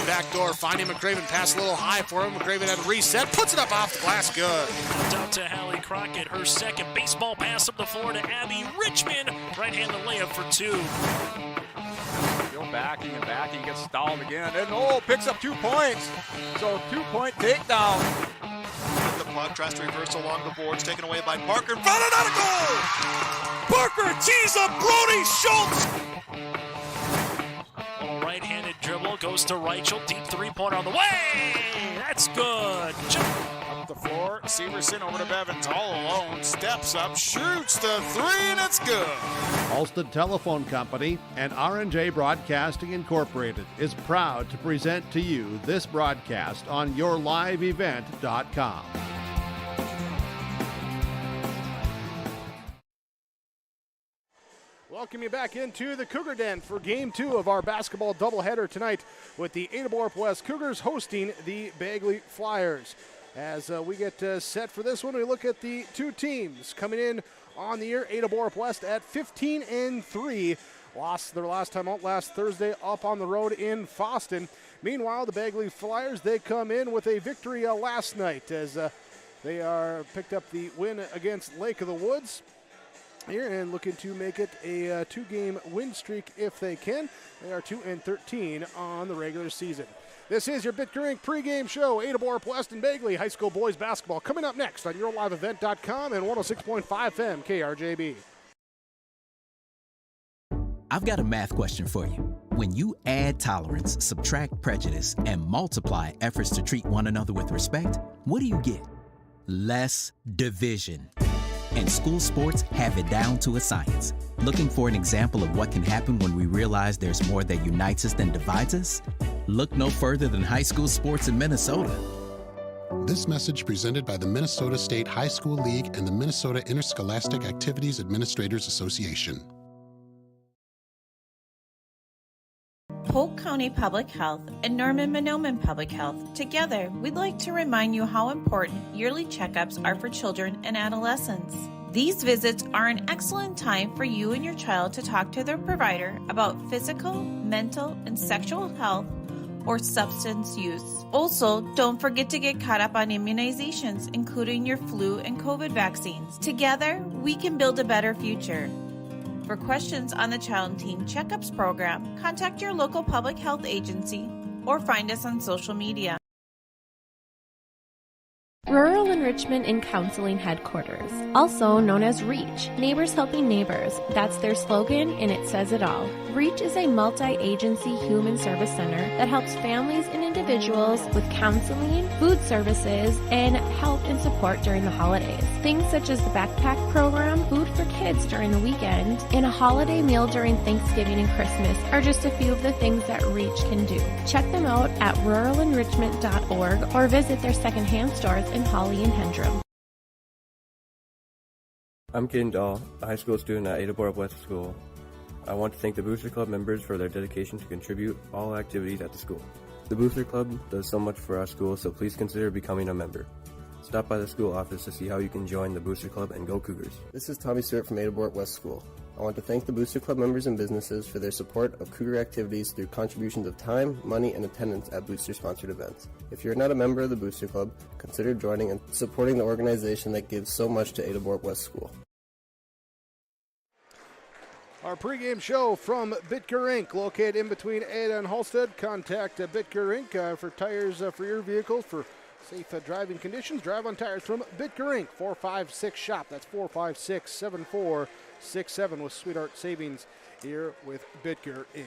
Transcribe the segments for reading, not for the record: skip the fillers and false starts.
back door, finding McCraven, pass a little high for him. McCraven had a reset, puts it up off the glass, good. Out to Hallie Crockett, her second baseball pass up the floor to Abby Richmond. Right-handed layup for two. Still backing and backing, gets stalled again, and picks up 2 points. So 2-point takedown. The puck tries to reverse along the boards, taken away by Parker. Found it out of goal! Parker tees up Brody Schultz! Right-handed dribble, goes to Reichel, deep three-pointer on the way! That's good! Up the floor, Severson over to Bevins, all alone, steps up, shoots the three, and it's good! Alston Telephone Company and R&J Broadcasting Incorporated is proud to present to you this broadcast on YourLiveEvent.com. Welcome you back into the Cougar Den for Game 2 of our basketball doubleheader tonight with the Ada-Borup-West Cougars hosting the Bagley Flyers. As we get set for this one, we look at the two teams coming in on the year. Ada-Borup-West at 15-3. Lost their last time out last Thursday up on the road in Foston. Meanwhile, the Bagley Flyers, they come in with a victory last night as they picked up the win against Lake of the Woods here and looking to make it a two-game win streak if they can. They are 2-13 on the regular season. This is your Bitker Inc. pregame show. Ada-Borup-West and Bagley High School boys basketball coming up next on YourLiveEvent.com and 106.5 FM KRJB. I've got a math question for you. When you add tolerance, subtract prejudice, and multiply efforts to treat one another with respect, what do you get? Less division. And school sports have it down to a science. Looking for an example of what can happen when we realize there's more that unites us than divides us? Look no further than high school sports in Minnesota. This message presented by the Minnesota State High School League and the Minnesota Interscholastic Activities Administrators Association. Polk County Public Health and Norman-Mahnomen Public Health. Together, we'd like to remind you how important yearly checkups are for children and adolescents. These visits are an excellent time for you and your child to talk to their provider about physical, mental, and sexual health or substance use. Also, don't forget to get caught up on immunizations, including your flu and COVID vaccines. Together, we can build a better future. For questions on the Child and Teen Checkups program, contact your local public health agency or find us on social media. Rural Enrichment and Counseling Headquarters, also known as REACH, Neighbors Helping Neighbors. That's their slogan, and it says it all. REACH is a multi-agency human service center that helps families and individuals with counseling, food services, and help and support during the holidays. Things such as the backpack program, food for kids during the weekend, and a holiday meal during Thanksgiving and Christmas are just a few of the things that REACH can do. Check them out at ruralenrichment.org or visit their secondhand stores in Holly and Hendrum. I'm Caden Dahl, a high school student at Ada-Borup-West School. I want to thank the Booster Club members for their dedication to contribute all activities at the school. The Booster Club does so much for our school, so please consider becoming a member. Stop by the school office to see how you can join the Booster Club and go Cougars. This is Tommy Stewart from Ada-Borup-West School. I want to thank the Booster Club members and businesses for their support of Cougar activities through contributions of time, money, and attendance at Booster-sponsored events. If you're not a member of the Booster Club, consider joining and supporting the organization that gives so much to Ada-Borup-West School. Our pregame show from Bitker Inc., located in between Ada and Halstead. Contact Bitker Inc. For tires for your vehicle for safe driving conditions. Drive on tires from Bitker Inc. 456-SHOP. That's 456-7467 with Sweetheart Savings here with Bitker Inc.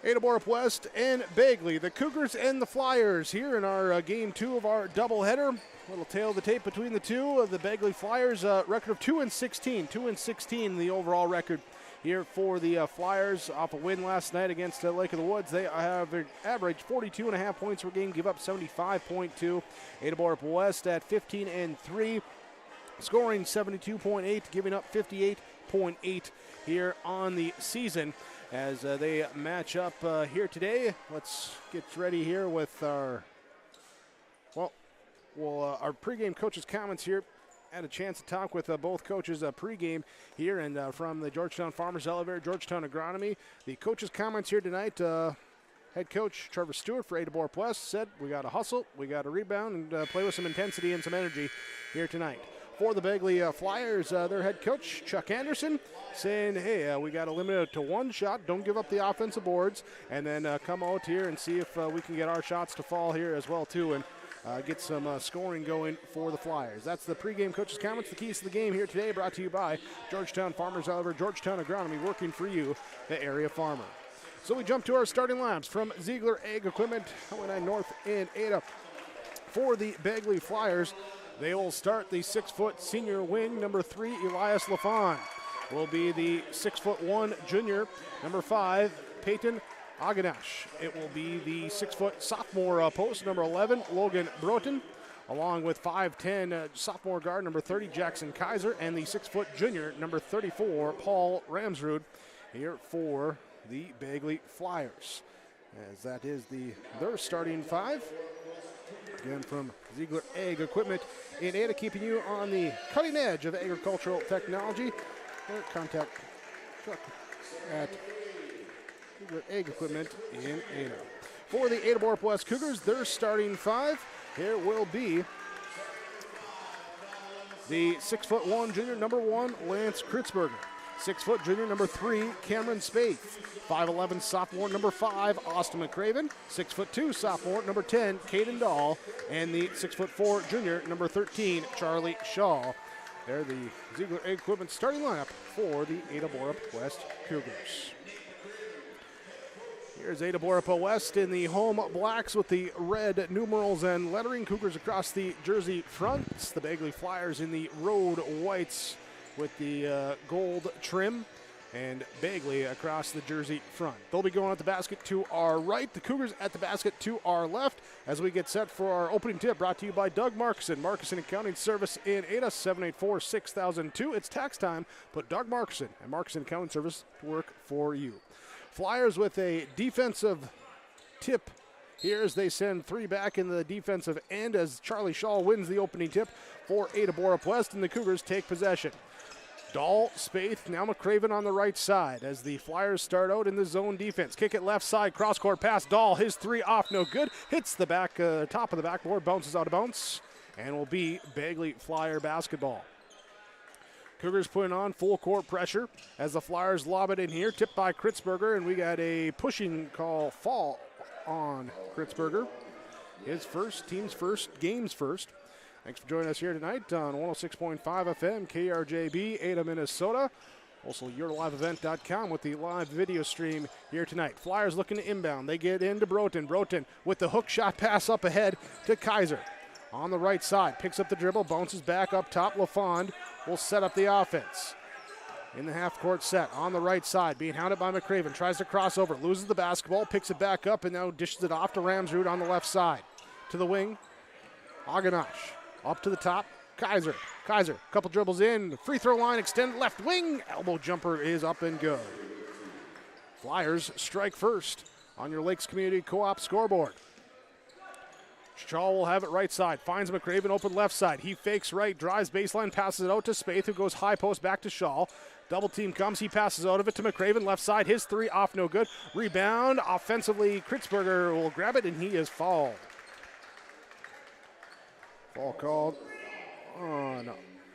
Ada-Borup-West and Bagley, the Cougars and the Flyers here in our Game 2 of our doubleheader. Little tail of the tape between the two of the Bagley Flyers, record of 2-16. 2-16 the overall record here for the Flyers off a win last night against Lake of the Woods. They have averaged 42.5 points per game, give up 75.2. Ada-Borup-West at 15-3, scoring 72.8, giving up 58.8 here on the season as they match up here today. Let's get ready here with our our pregame coaches' comments here. Had a chance to talk with both coaches pregame here and from the Georgetown Farmers Elevator, Georgetown Agronomy. The coaches' comments here tonight, head coach Trevor Stewart for Ada-Borup-West said, we got to hustle, we got to rebound, and play with some intensity and some energy here tonight. For the Bagley Flyers, their head coach Chuck Anderson saying, hey, we got to limit it to one shot, don't give up the offensive boards, and then come out here and see if we can get our shots to fall here as well too, and get some scoring going for the Flyers. That's the pregame coach's comments. The keys to the game here today brought to you by Georgetown Farmers, however, Georgetown Agronomy, working for you, the area farmer. So we jump to our starting lineups from Ziegler Ag Equipment, Highway 9 North in Ada. For the Bagley Flyers, they will start the 6-foot senior wing, number 3, Elias Lafon. Will be the 6'1" junior, number 5, Peyton Aganash. It will be the 6-foot sophomore post, number 11, Logan Broughton, along with 5'10" sophomore guard, number 30, Jackson Kaiser, and the 6-foot junior, number 34, Paul Ramsrud, here for the Bagley Flyers. As that is their starting 5. Again, from Ziegler Ag Equipment in Ada, keeping you on the cutting edge of agricultural technology. Contact Chuck at Ziegler Ag Equipment in Ada. For the Ada-Borup-West Cougars, their starting 5, here will be the 6'1" junior, number 1, Lance Kritzberger. 6-foot junior, number 3, Cameron Spaeth. 5'11" sophomore, number 5, Austin McCraven. 6'2" sophomore, number 10, Caden Dahl. And the 6'4" junior, number 13, Charlie Shaw. They're the Ziegler Ag Equipment starting lineup for the Ada-Borup-West Cougars. Here's Ada-Borup-West in the home blacks with the red numerals and lettering. Cougars across the jersey fronts. The Bagley Flyers in the road whites with the gold trim, and Bagley across the jersey front. They'll be going at the basket to our right, the Cougars at the basket to our left, as we get set for our opening tip, brought to you by Doug Markson Accounting Service in Ada, 784-6002. It's tax time. Put Doug Markson and Markson Accounting Service to work for you. Flyers with a defensive tip here as they send 3 back in the defensive end as Charlie Shaw wins the opening tip for Ada-Borup-West, and the Cougars take possession. Dahl, Spaeth, now McCraven on the right side as the Flyers start out in the zone defense. Kick it left side, cross-court pass. Dahl, his 3 off, no good. Hits the back top of the backboard, bounces out of bounds, and will be Bagley Flyer basketball. Cougars putting on full court pressure as the Flyers lob it in here. Tipped by Kritzberger, and we got a pushing call fall on Kritzberger. His first, team's first, game's first. Thanks for joining us here tonight on 106.5 FM, KRJB, Ada, Minnesota. Also, yourliveevent.com with the live video stream here tonight. Flyers looking to inbound. They get into Broughton. Broughton with the hook shot pass up ahead to Kaiser. On the right side, picks up the dribble, bounces back up top. LaFond will set up the offense. In the half-court set, on the right side, being hounded by McCraven. Tries to cross over, loses the basketball, picks it back up, and now dishes it off to Ramsrud on the left side. To the wing, Aganash. Up to the top, Kaiser, couple dribbles in, free throw line, extend left wing, elbow jumper is up and good. Flyers strike first on your Lakes Community Co-op scoreboard. Shaw will have it right side, finds McCraven open left side. He fakes right, drives baseline, passes it out to Spaeth, who goes high post back to Shaw. Double team comes, he passes out of it to McCraven, left side, his 3 off, no good. Rebound, offensively, Kritzberger will grab it, and he is fouled. Ball called on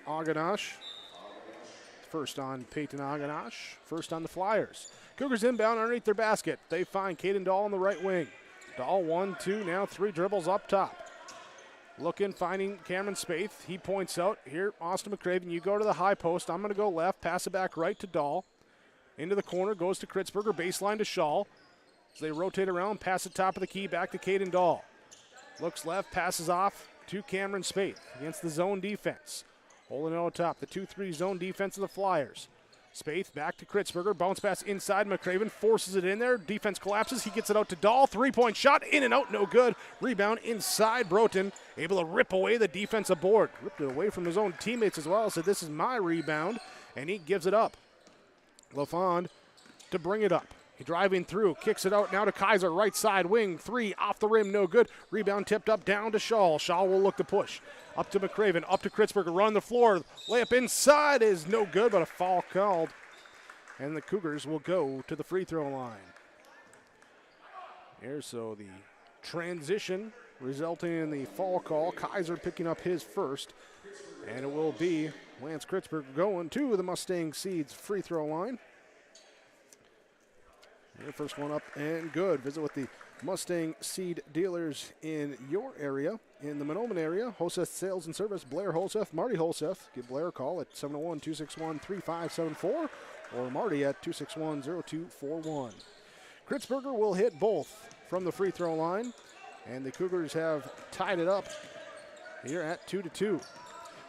Aganash. First on Peyton Aganash. First on the Flyers. Cougars inbound underneath their basket. They find Caden Dahl on the right wing. Dahl 1, 2, now 3 dribbles up top. Looking, finding Cameron Spaeth. He points out, here, Austin McCraven, you go to the high post. I'm going to go left. Pass it back right to Dahl. Into the corner, goes to Kritzberger. Baseline to Shaw. As they rotate around, pass it top of the key back to Caden Dahl. Looks left, passes off to Cameron Spaeth against the zone defense. Holding it on top, the 2-3 zone defense of the Flyers. Spaeth back to Kritzberger, bounce pass inside, McCraven forces it in there, defense collapses, he gets it out to Dahl, 3-point shot, in and out, no good. Rebound inside, Broughton, able to rip away the defensive board. Ripped it away from his own teammates as well, said this is my rebound, and he gives it up. LaFond to bring it up. He driving through, kicks it out now to Kaiser, right side wing, 3 off the rim, no good. Rebound tipped up down to Shaw. Shaw will look to push. Up to McCraven, up to Kritzberger, run the floor. Layup inside is no good, but a foul called. And the Cougars will go to the free throw line. Here, so the transition resulting in the fall call. Kaiser picking up his first, and it will be Lance Kritzberger going to the Mustang Seeds free throw line. Your first one up and good. Visit with the Mustang Seed dealers in your area. In the Mahnomen area, Hoseth Sales and Service, Blair Hoseth, Marty Hoseth. Give Blair a call at 701-261-3574 or Marty at 261-0241. Kritzberger will hit both from the free throw line, and the Cougars have tied it up here at 2-2.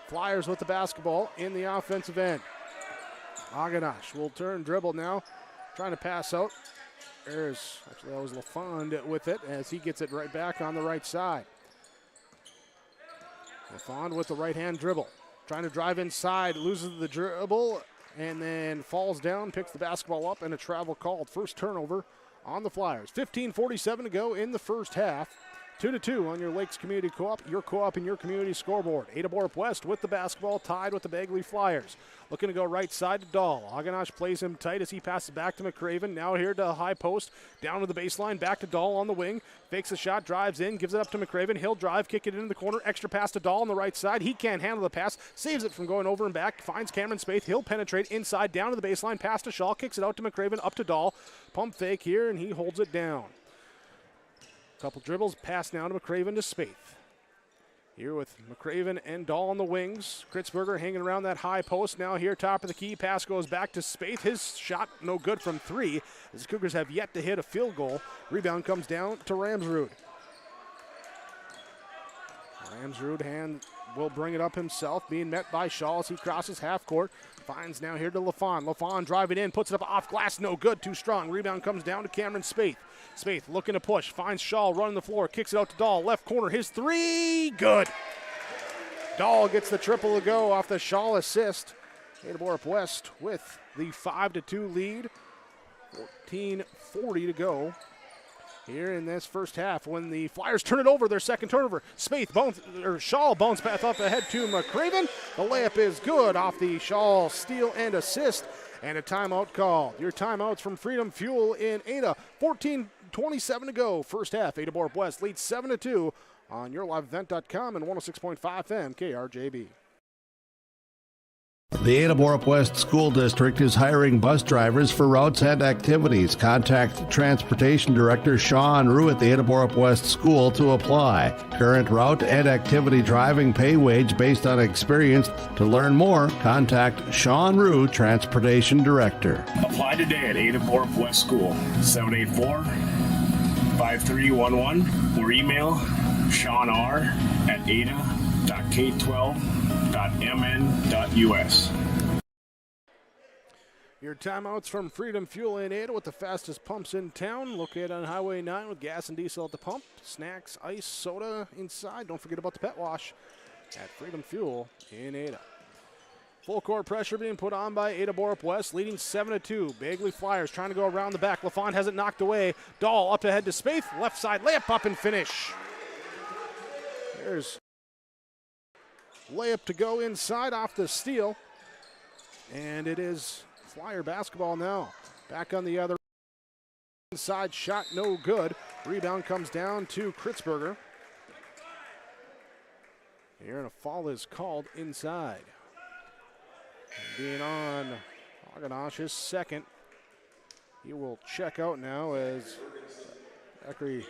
Flyers with the basketball in the offensive end. Aganash will turn, dribble now, trying to pass out. That was LaFond with it as he gets it right back on the right side. LaFond with the right-hand dribble. Trying to drive inside, loses the dribble, and then falls down, picks the basketball up, and a travel called. First turnover on the Flyers. 15:47 to go in the first half. 2-2 on your Lakes Community Co-op, your co-op and your community scoreboard. Ada-Borup-West with the basketball, tied with the Bagley Flyers. Looking to go right side to Dahl. Aganash plays him tight as he passes back to McCraven. Now here to the high post, down to the baseline, back to Dahl on the wing. Fakes the shot, drives in, gives it up to McCraven. He'll drive, kick it into the corner. Extra pass to Dahl on the right side. He can't handle the pass, saves it from going over and back. Finds Cameron Spaeth. He'll penetrate inside, down to the baseline, pass to Shaw, kicks it out to McCraven, up to Dahl. Pump fake here, and he holds it down. Couple dribbles, pass now to McCraven to Spaeth. Here with McCraven and Dahl on the wings. Kritzberger hanging around that high post. Now here, top of the key. Pass goes back to Spaeth. His shot no good from three, as the Cougars have yet to hit a field goal. Rebound comes down to Ramsrud. Ramsrud will bring it up himself, being met by Shaw as he crosses half court. Finds now here to LaFond. LaFond driving in, puts it up off glass, no good, too strong. Rebound comes down to Cameron Spaeth. Spaeth looking to push, finds Shaw running the floor, kicks it out to Dahl. Left corner, his three, good. Dahl gets the triple to go off the Shaw assist. Ada-Borup-West with the 5-2 lead. 14:40 to go here in this first half when the Flyers turn it over, their second turnover. Shaw bounce pass up ahead to McCraven. The layup is good off the Shaw steal and assist, and a timeout called. Your timeouts from Freedom Fuel in Ada. 14:27 to go. First half, Ada-Borup-West leads 7-2 on yourliveevent.com and 106.5 FM KRJB. The Ada-Borup-West School District is hiring bus drivers for routes and activities. Contact Transportation Director Sean Rue at the Ada-Borup-West School to apply. Current route and activity driving pay wage based on experience. To learn more, contact Sean Rue, Transportation Director. Apply today at Ada-Borup-West School, 784-5311, or email Sean R at ada.k12.mn.us. Your timeouts from Freedom Fuel in Ada with the fastest pumps in town. Located on Highway 9 with gas and diesel at the pump. Snacks, ice, soda inside. Don't forget about the pet wash at Freedom Fuel in Ada. Full court pressure being put on by Ada-Borup-West, leading 7-2. Bagley Flyers trying to go around the back. LaFond has it knocked away. Dahl up ahead to Spaeth. Left side layup up and finish. There's layup to go inside off the steal. And it is Flyer basketball now. Back on the other inside, shot no good. Rebound comes down to Kritzberger. Here, and a foul is called inside. Being on Aganash, his second. He will check out now as Zachary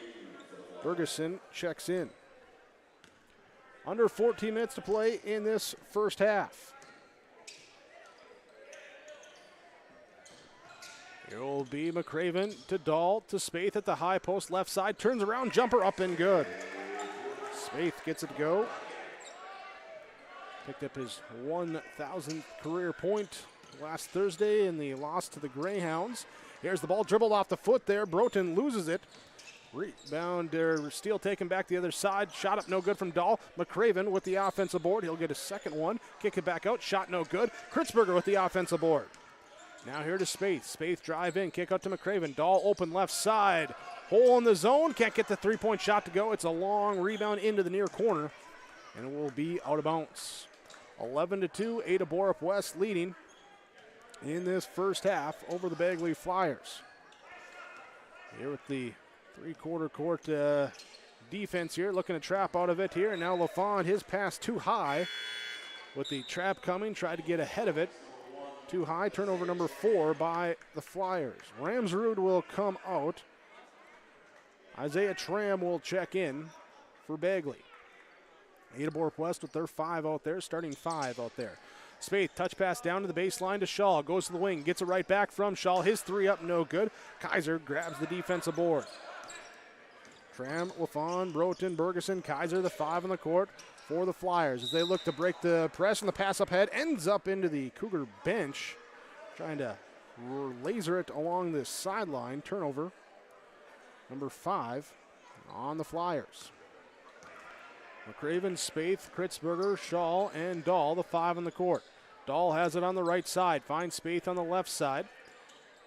Ferguson checks in. Under 14 minutes to play in this first half. It will be McCraven to Dahl to Spaeth at the high post left side. Turns around, jumper up and good. Spaeth gets it to go. Picked up his 1,000th career point last Thursday in the loss to the Greyhounds. Here's the ball dribbled off the foot there. Broughton loses it. Rebound, steal taken back the other side. Shot up no good from Dahl. McCraven with the offensive board. He'll get a second one. Kick it back out. Shot no good. Kritzberger with the offensive board. Now here to Spaeth. Spaeth drive in. Kick out to McCraven. Dahl open left side. Hole in the zone. Can't get the three-point shot to go. It's a long rebound into the near corner. And it will be out of bounds. 11-2. Ada-Borup-West leading in this first half over the Bagley Flyers. Here with the Three-quarter court defense here, looking to trap out of it here. And now LaFond, his pass too high. With the trap coming, tried to get ahead of it. Too high, turnover number 4 by the Flyers. Ramsrud will come out. Isaiah Tram will check in for Bagley. Ada-Borup-West with their 5 out there, starting 5 out there. Spaeth, touch pass down to the baseline to Shaw. Goes to the wing, gets it right back from Shaw. His 3 up, no good. Kaiser grabs the defensive board. Tram, LaFond, Broten, Bergeson, Kaiser, the 5 on the court for the Flyers as they look to break the press, and the pass up head ends up into the Cougar bench. Trying to laser it along the sideline. Turnover number 5 on the Flyers. McCraven, Spaeth, Kritzberger, Shaw, and Dahl, the 5 on the court. Dahl has it on the right side, finds Spaeth on the left side.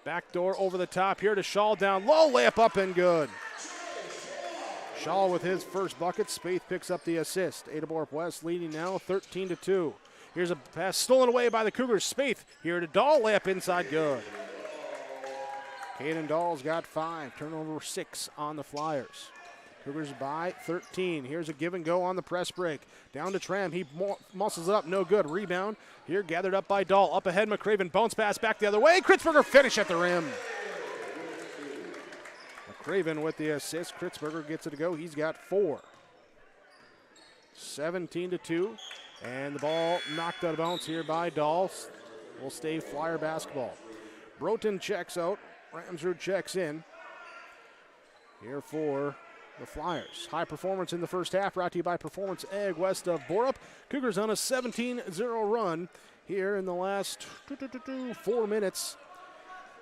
Backdoor over the top here to Shaw, down low, layup up and good. Shaw with his first bucket. Spaeth picks up the assist. Ada-Borup-West leading now 13-2. Here's a pass stolen away by the Cougars. Spaeth here to Dahl, layup inside, good. Caden Dahl's got 5, turnover 6 on the Flyers. Cougars by 13. Here's a give and go on the press break. Down to Tram. He muscles it up. No good. Rebound here gathered up by Dahl. Up ahead, McCraven. Bounce pass back the other way. Kritzberger finish at the rim. McCraven with the assist. Kritzberger gets it to go. He's got 4. 17-2. And the ball knocked out of bounds here by Dahl. Will stay Flyer basketball. Broten checks out. Ramsrud checks in. Here for the Flyers. High performance in the first half, brought to you by Performance Ag west of Borup. Cougars on a 17-0 run here in the last 4 minutes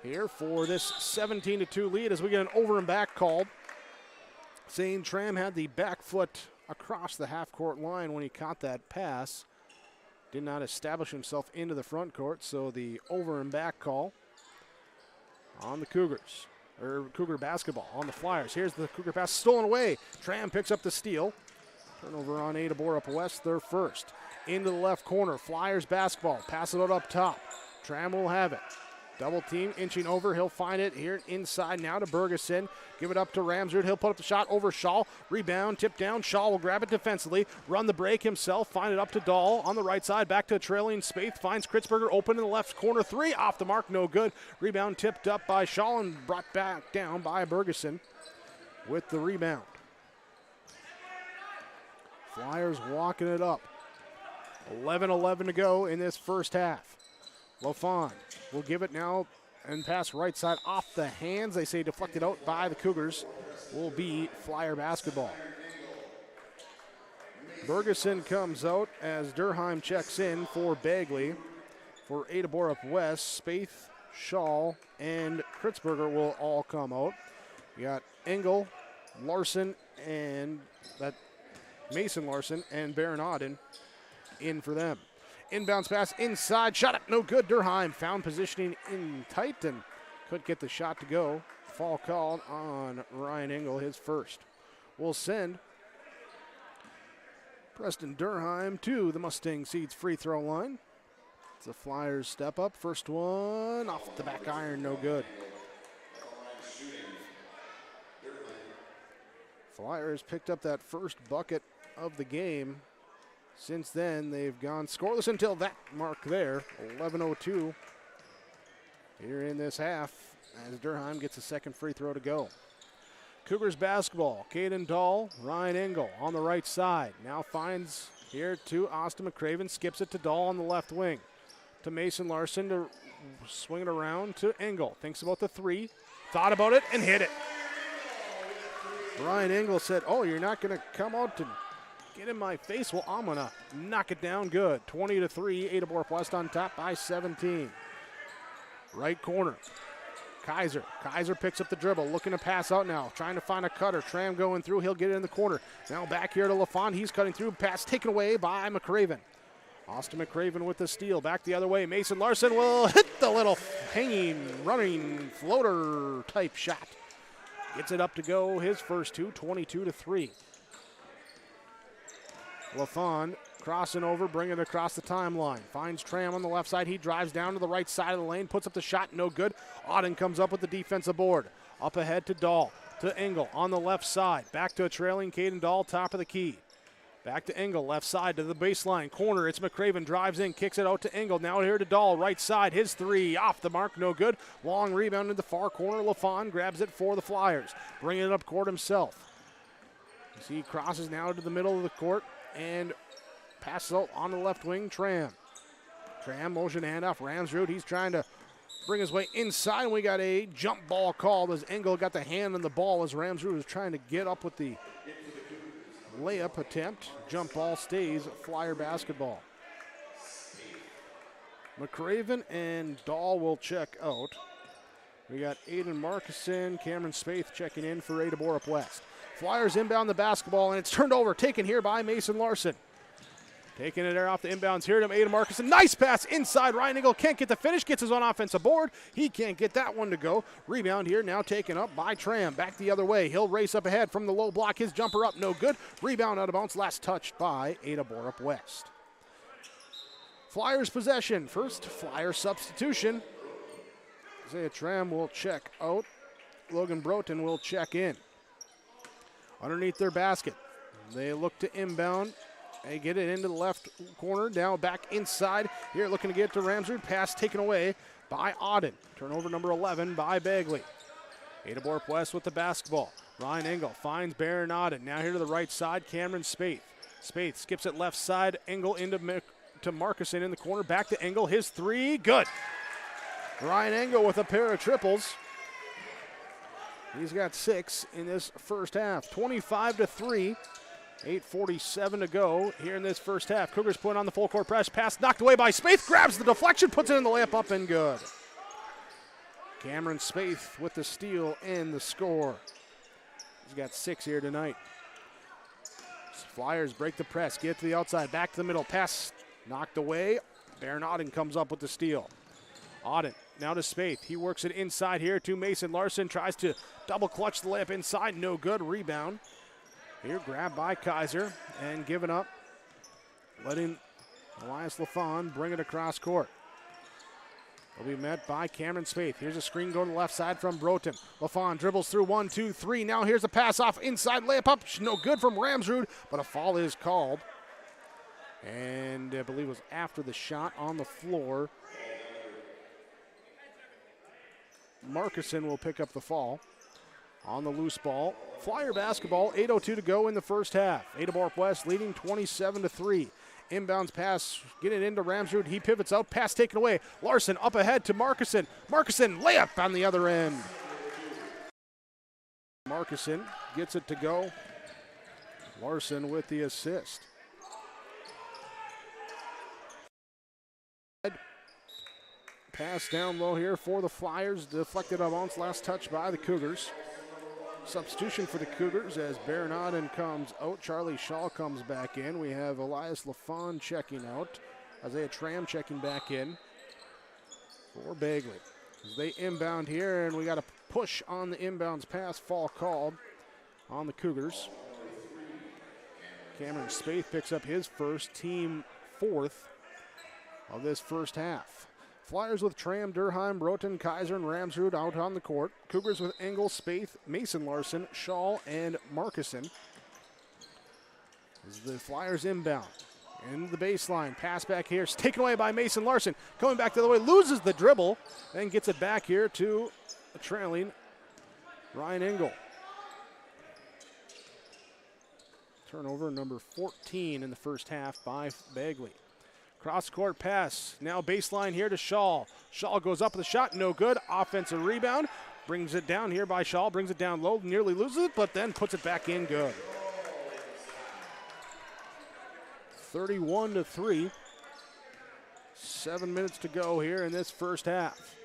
here for this 17-2 lead as we get an over and back called. Saying Tram had the back foot across the half-court line when he caught that pass. Did not establish himself into the front court, so the over and back call on the Cougars. Or Cougar basketball on the Flyers. Here's the Cougar pass stolen away. Tram picks up the steal. Turnover on Ada-Borup-West, their first. Into the left corner. Flyers basketball. Pass it out up top. Tram will have it. Double team inching over. He'll find it here inside now to Bergeson. Give it up to Ramsrud. He'll put up the shot over Shaw. Rebound, tip down. Shaw will grab it defensively. Run the break himself. Find it up to Dahl on the right side. Back to trailing Spaeth. Finds Kritzberger open in the left corner. 3 off the mark. No good. Rebound tipped up by Shaw and brought back down by Bergeson with the rebound. Flyers walking it up. 11-11 to go in this first half. LaFond will give it now and pass right side off the hands. They say deflected out by the Cougars. Will be Flyer basketball. Bergeson comes out as Durheim checks in for Bagley. For Ada-Borup-West, Spaeth, Shaw, and Kritzberger will all come out. You got Engel, Larson, and that Mason Larson and Baron Auden in for them. Inbounds pass inside, shot up, no good. Durheim found positioning in tight and couldn't get the shot to go. Foul called on Ryan Engel, his first. We'll send Preston Durheim to the Mustang Seeds free throw line. It's the Flyers step up. First one off the back iron, no good. Flyers picked up that first bucket of the game. Since then, they've gone scoreless until that mark there. 11:02 here in this half as Durheim gets a second free throw to go. Cougars basketball. Caden Dahl, Ryan Engel on the right side. Now finds here to Austin McCraven. Skips it to Dahl on the left wing. To Mason Larson to swing it around to Engel. Thinks about the 3. Thought about it and hit it. Ryan Engel said, oh, you're not going to come out to get in my face. Well, I'm going to knock it down good. 20-3, Ada-Borup-West on top by 17. Right corner. Kaiser. Kaiser picks up the dribble, looking to pass out now. Trying to find a cutter. Tram going through. He'll get it in the corner. Now back here to LaFond. He's cutting through. Pass taken away by McCraven. Austin McCraven with the steal. Back the other way. Mason Larson will hit the little hanging, running, floater type shot. Gets it up to go. His first 2, 22-3. LaFond crossing over, bringing it across the timeline. Finds Tram on the left side. He drives down to the right side of the lane, puts up the shot, no good. Auden comes up with the defensive board. Up ahead to Dahl. to Engel on the left side. Back to a trailing Caden Dahl, top of the key. Back to Engel, left side to the baseline. Corner, it's McCraven, drives in, kicks it out to Engel. Now here to Dahl, right side. His three, off the mark, no good. Long rebound in the far corner. LaFawn grabs it for the Flyers. Bringing it up court himself. You see he crosses now to the middle of the court and passes out on the left wing, Tram. Tram, motion handoff, Ramsrud. He's trying to bring his way inside, and we got a jump ball called as Engel got the hand on the ball as Ramsrud was trying to get up with the layup attempt. Jump ball stays Flyer basketball. McCraven and Dahl will check out. We got Aiden Markison, Cameron Spaeth checking in for Ada-Borup-West. Flyers inbound the basketball, and it's turned over, taken here by Mason Larson. Taking it there off the inbounds here to Aiden Markison. Nice pass inside. Ryan Engel can't get the finish. Gets his own offensive board. He can't get that one to go. Rebound here now taken up by Tram. Back the other way. He'll race up ahead from the low block. His jumper up, no good. Rebound out of bounds. Last touched by Ada-Borup-West. Flyers possession. First Flyer substitution. Isaiah Tram will check out. Logan Broughton will check in. Underneath their basket. They look to inbound. They get it into the left corner. Now back inside. Here looking to get to Ramsrud. Pass taken away by Auden. Turnover number 11 by Bagley. Ada-Borup-West with the basketball. Ryan Engel finds Baron Auden. Now here to the right side, Cameron Spaeth. Spaeth skips it left side. Engel into to Markison in the corner. Back to Engel. His three, good. Ryan Engel with a pair of triples. He's got 6 in this first half. 25-3. 8:47 to go here in this first half. Cougars put on the full court press. Pass knocked away by Spaeth. Grabs the deflection, puts it in the layup up and good. Cameron Spaeth with the steal and the score. He's got 6 here tonight. Flyers break the press, get to the outside, back to the middle. Pass knocked away. Baron Auden comes up with the steal. Auden now to Spaeth. He works it inside here to Mason Larson. Tries to double clutch the layup inside. No good. Rebound. Here, grabbed by Kaiser and given up. Letting Elias LaFawn bring it across court. Will be met by Cameron Spaeth. Here's a screen going to the left side from Broughton. LaFawn dribbles through 1, 2, 3. Now here's a pass off inside layup up. No good from Ramsrud, but a foul is called. And I believe it was after the shot on the floor. Markison will pick up the fall. On the loose ball. Flyer basketball, 8:02 to go in the first half. Ada-Borup-West leading 27-3. Inbounds pass, get it into Ramsrud. He pivots out, pass taken away. Larson up ahead to Markison. Markison layup on the other end. Markison gets it to go. Larson with the assist. Pass down low here for the Flyers. Deflected out of bounds. Last touch by the Cougars. Substitution for the Cougars as Baron Auden comes out. Charlie Shaw comes back in. We have Elias LaFawn checking out. Isaiah Tram checking back in for Bagley. As they inbound here, and we got a push on the inbounds pass. Fall called on the Cougars. Cameron Spaeth picks up his first, team 4th of this first half. Flyers with Tram, Durheim, Broughton, Kaiser, and Ramsrud out on the court. Cougars with Engel, Spaeth, Mason Larson, Shaw, and Markison. As the Flyers inbound. In the baseline, pass back here. It's taken away by Mason Larson. Coming back the other way, loses the dribble, then gets it back here to a trailing Ryan Engel. Turnover number 14 in the first half by Bagley. Cross-court pass. Now baseline here to Shaw. Shaw goes up with a shot. No good. Offensive rebound. Brings it down here by Shaw. Brings it down low. Nearly loses it, but then puts it back in good. 31-3. 7 minutes to go here in this first half.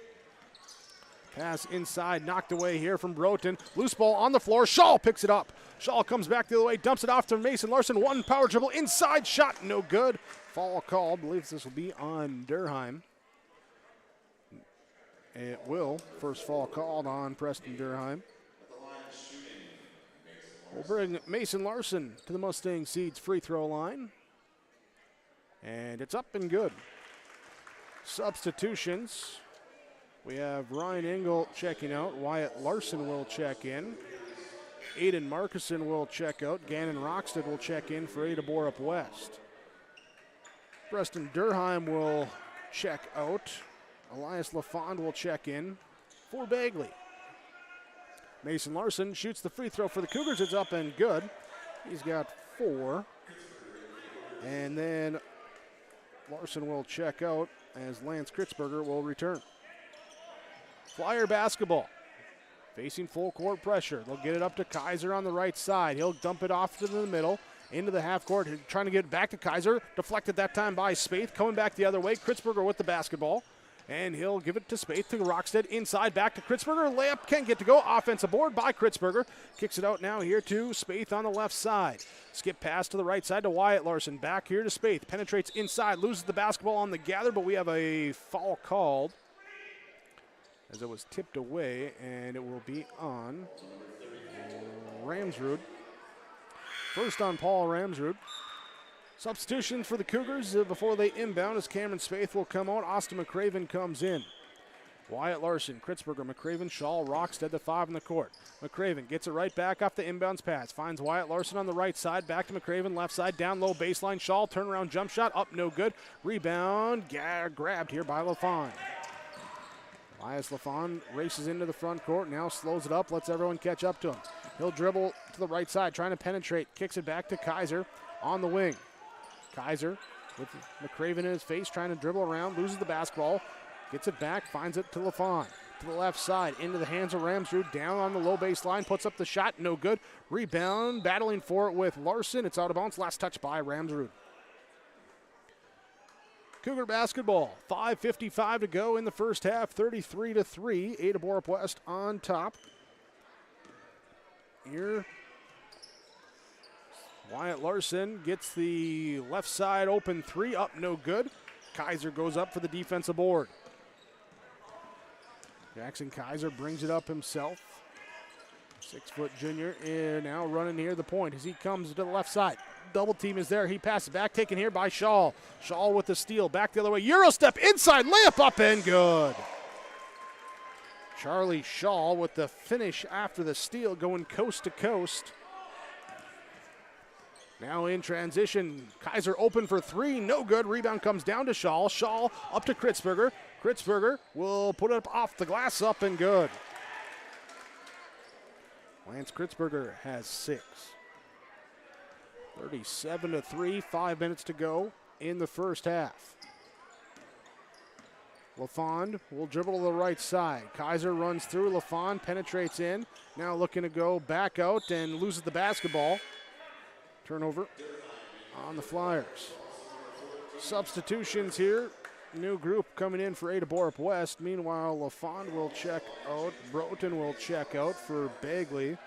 Pass inside. Knocked away here from Broughton. Loose ball on the floor. Shaw picks it up. Shaw comes back the other way. Dumps it off to Mason Larson. One power dribble. Inside shot. No good. Foul called. Believes this will be on Durheim. It will. First foul called on Preston Durheim. We'll bring Mason Larson to the Mustang Seeds free throw line. And it's up and good. Substitutions. We have Ryan Engel checking out. Wyatt Larson will check in. Aiden Markison will check out. Gannon Rockstead will check in for Ada-Borup-West. Preston Durheim will check out. Elias LaFond will check in for Bagley. Mason Larson shoots the free throw for the Cougars. It's up and good. He's got 4. And then Larson will check out as Lance Kritzberger will return. Flyer basketball. Facing full court pressure. They'll get it up to Kaiser on the right side. He'll dump it off to the middle, into the half court, trying to get it back to Kaiser. Deflected that time by Spaeth. Coming back the other way. Kritzberger with the basketball. And he'll give it to Spaeth to Rockstead. Inside back to Kritzberger. Layup can't get to go. Offensive board by Kritzberger. Kicks it out now here to Spaeth on the left side. Skip pass to the right side to Wyatt Larson. Back here to Spaeth. Penetrates inside. Loses the basketball on the gather, but we have a foul called as it was tipped away, and it will be on Ramsrud. First on Paul Ramsrud. Substitution for the Cougars before they inbound as Cameron Spaeth will come out. Austin McCraven comes in. Wyatt Larson, Kritzberger, McCraven, Shaw, Rockstead, the 5 in the court. McCraven gets it right back off the inbounds pass. Finds Wyatt Larson on the right side. Back to McCraven, left side, down low baseline. Shaw, turnaround jump shot, up no good. Rebound, grabbed here by LaFond. Elias LaFond races into the front court, now slows it up, lets everyone catch up to him. He'll dribble to the right side, trying to penetrate. Kicks it back to Kaiser on the wing. Kaiser with McCraven in his face, trying to dribble around, loses the basketball. Gets it back, finds it to LaFond. To the left side, into the hands of Ramsrud, down on the low baseline, puts up the shot, no good. Rebound, battling for it with Larson. It's out of bounds, last touch by Ramsrud. Cougar basketball, 5:55 to go in the first half, 33-3. Ada-Borup-West on top. Here, Wyatt Larson gets the left side open 3, up no good. Kaiser goes up for the defensive board. Jackson Kaiser brings it up himself. 6-foot junior now running near the point as he comes to the left side. Double team is there. He passes back, taken here by Shaw. Shaw with the steal. Back the other way. Euro step inside. Layup up and good. Charlie Shaw with the finish after the steal, going coast to coast. Now in transition. Kaiser open for 3. No good. Rebound comes down to Shaw. Shaw up to Kritzberger. Kritzberger will put it up off the glass, up and good. Lance Kritzberger has 6. 37-3, 5 minutes to go in the first half. LaFond will dribble to the right side. Kaiser runs through. LaFond penetrates in. Now looking to go back out and loses the basketball. Turnover on the Flyers. Substitutions here. New group coming in for Ada-Borup-West. Meanwhile, LaFond will check out. Broughton will check out for Bagley.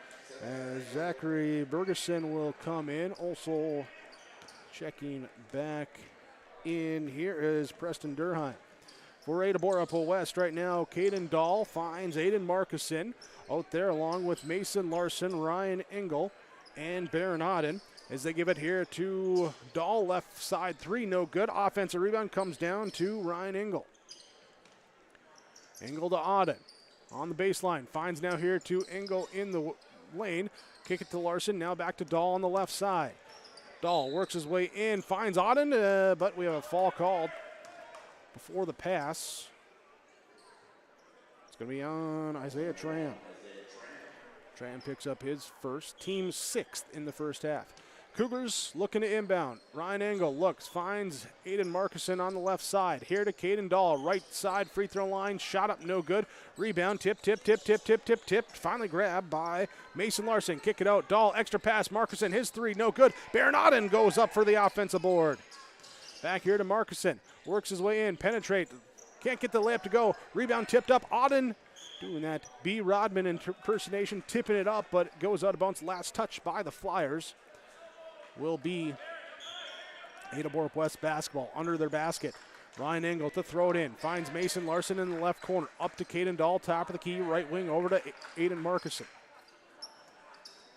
As Zachary Bergeson will come in. Also checking back in here is Preston Durheim. For Ada-Borup-West right now, Caden Dahl finds Aiden Markison out there along with Mason Larson, Ryan Engel, and Baron Auden. As they give it here to Dahl, left side 3, no good. Offensive rebound comes down to Ryan Engel. Engel to Auden on the baseline. Finds now here to Engel in the lane. Kick it to Larson, now back to Dahl on the left side. Dahl works his way in, finds Auden, but we have a foul called before the pass. It's going to be on Isaiah Tram. Tram picks up his first, team 6th in the first half. Cougars looking to inbound. Ryan Engel looks, finds Aiden Markison on the left side. Here to Caden Dahl, right side free throw line, shot up no good. Rebound, tip. Finally grabbed by Mason Larson. Kick it out, Dahl, extra pass, Markison, his 3, no good. Baron Auden goes up for the offensive board. Back here to Markison, works his way in, penetrate. Can't get the layup to go. Rebound tipped up, Auden doing that B. Rodman impersonation, tipping it up, but it goes out of bounds. Last touch by the Flyers will be Ada-Borup-West basketball under their basket. Ryan Engel to throw it in. Finds Mason Larson in the left corner. Up to Caden Dahl, top of the key, right wing, over to Aiden Markison.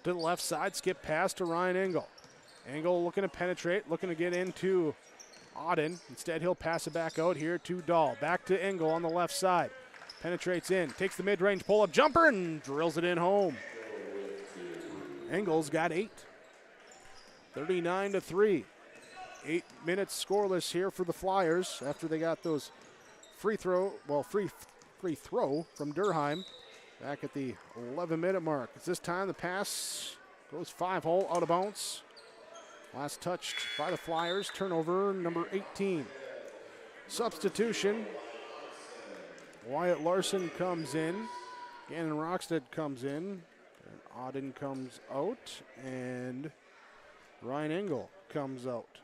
To the left side, skip pass to Ryan Engel. Engel looking to penetrate, looking to get into Auden. Instead, he'll pass it back out here to Dahl. Back to Engel on the left side. Penetrates in, takes the mid-range pull-up jumper and drills it in home. Engel's got 8. 39-3. 8 minutes scoreless here for the Flyers after they got those free throw from Durheim back at the 11-minute mark. It's this time the pass goes 5-hole out of bounds. Last touched by the Flyers. Turnover number 18. Substitution. Wyatt Larson comes in. Gannon Rockstead comes in. And Auden comes out. And Ryan Engel comes out.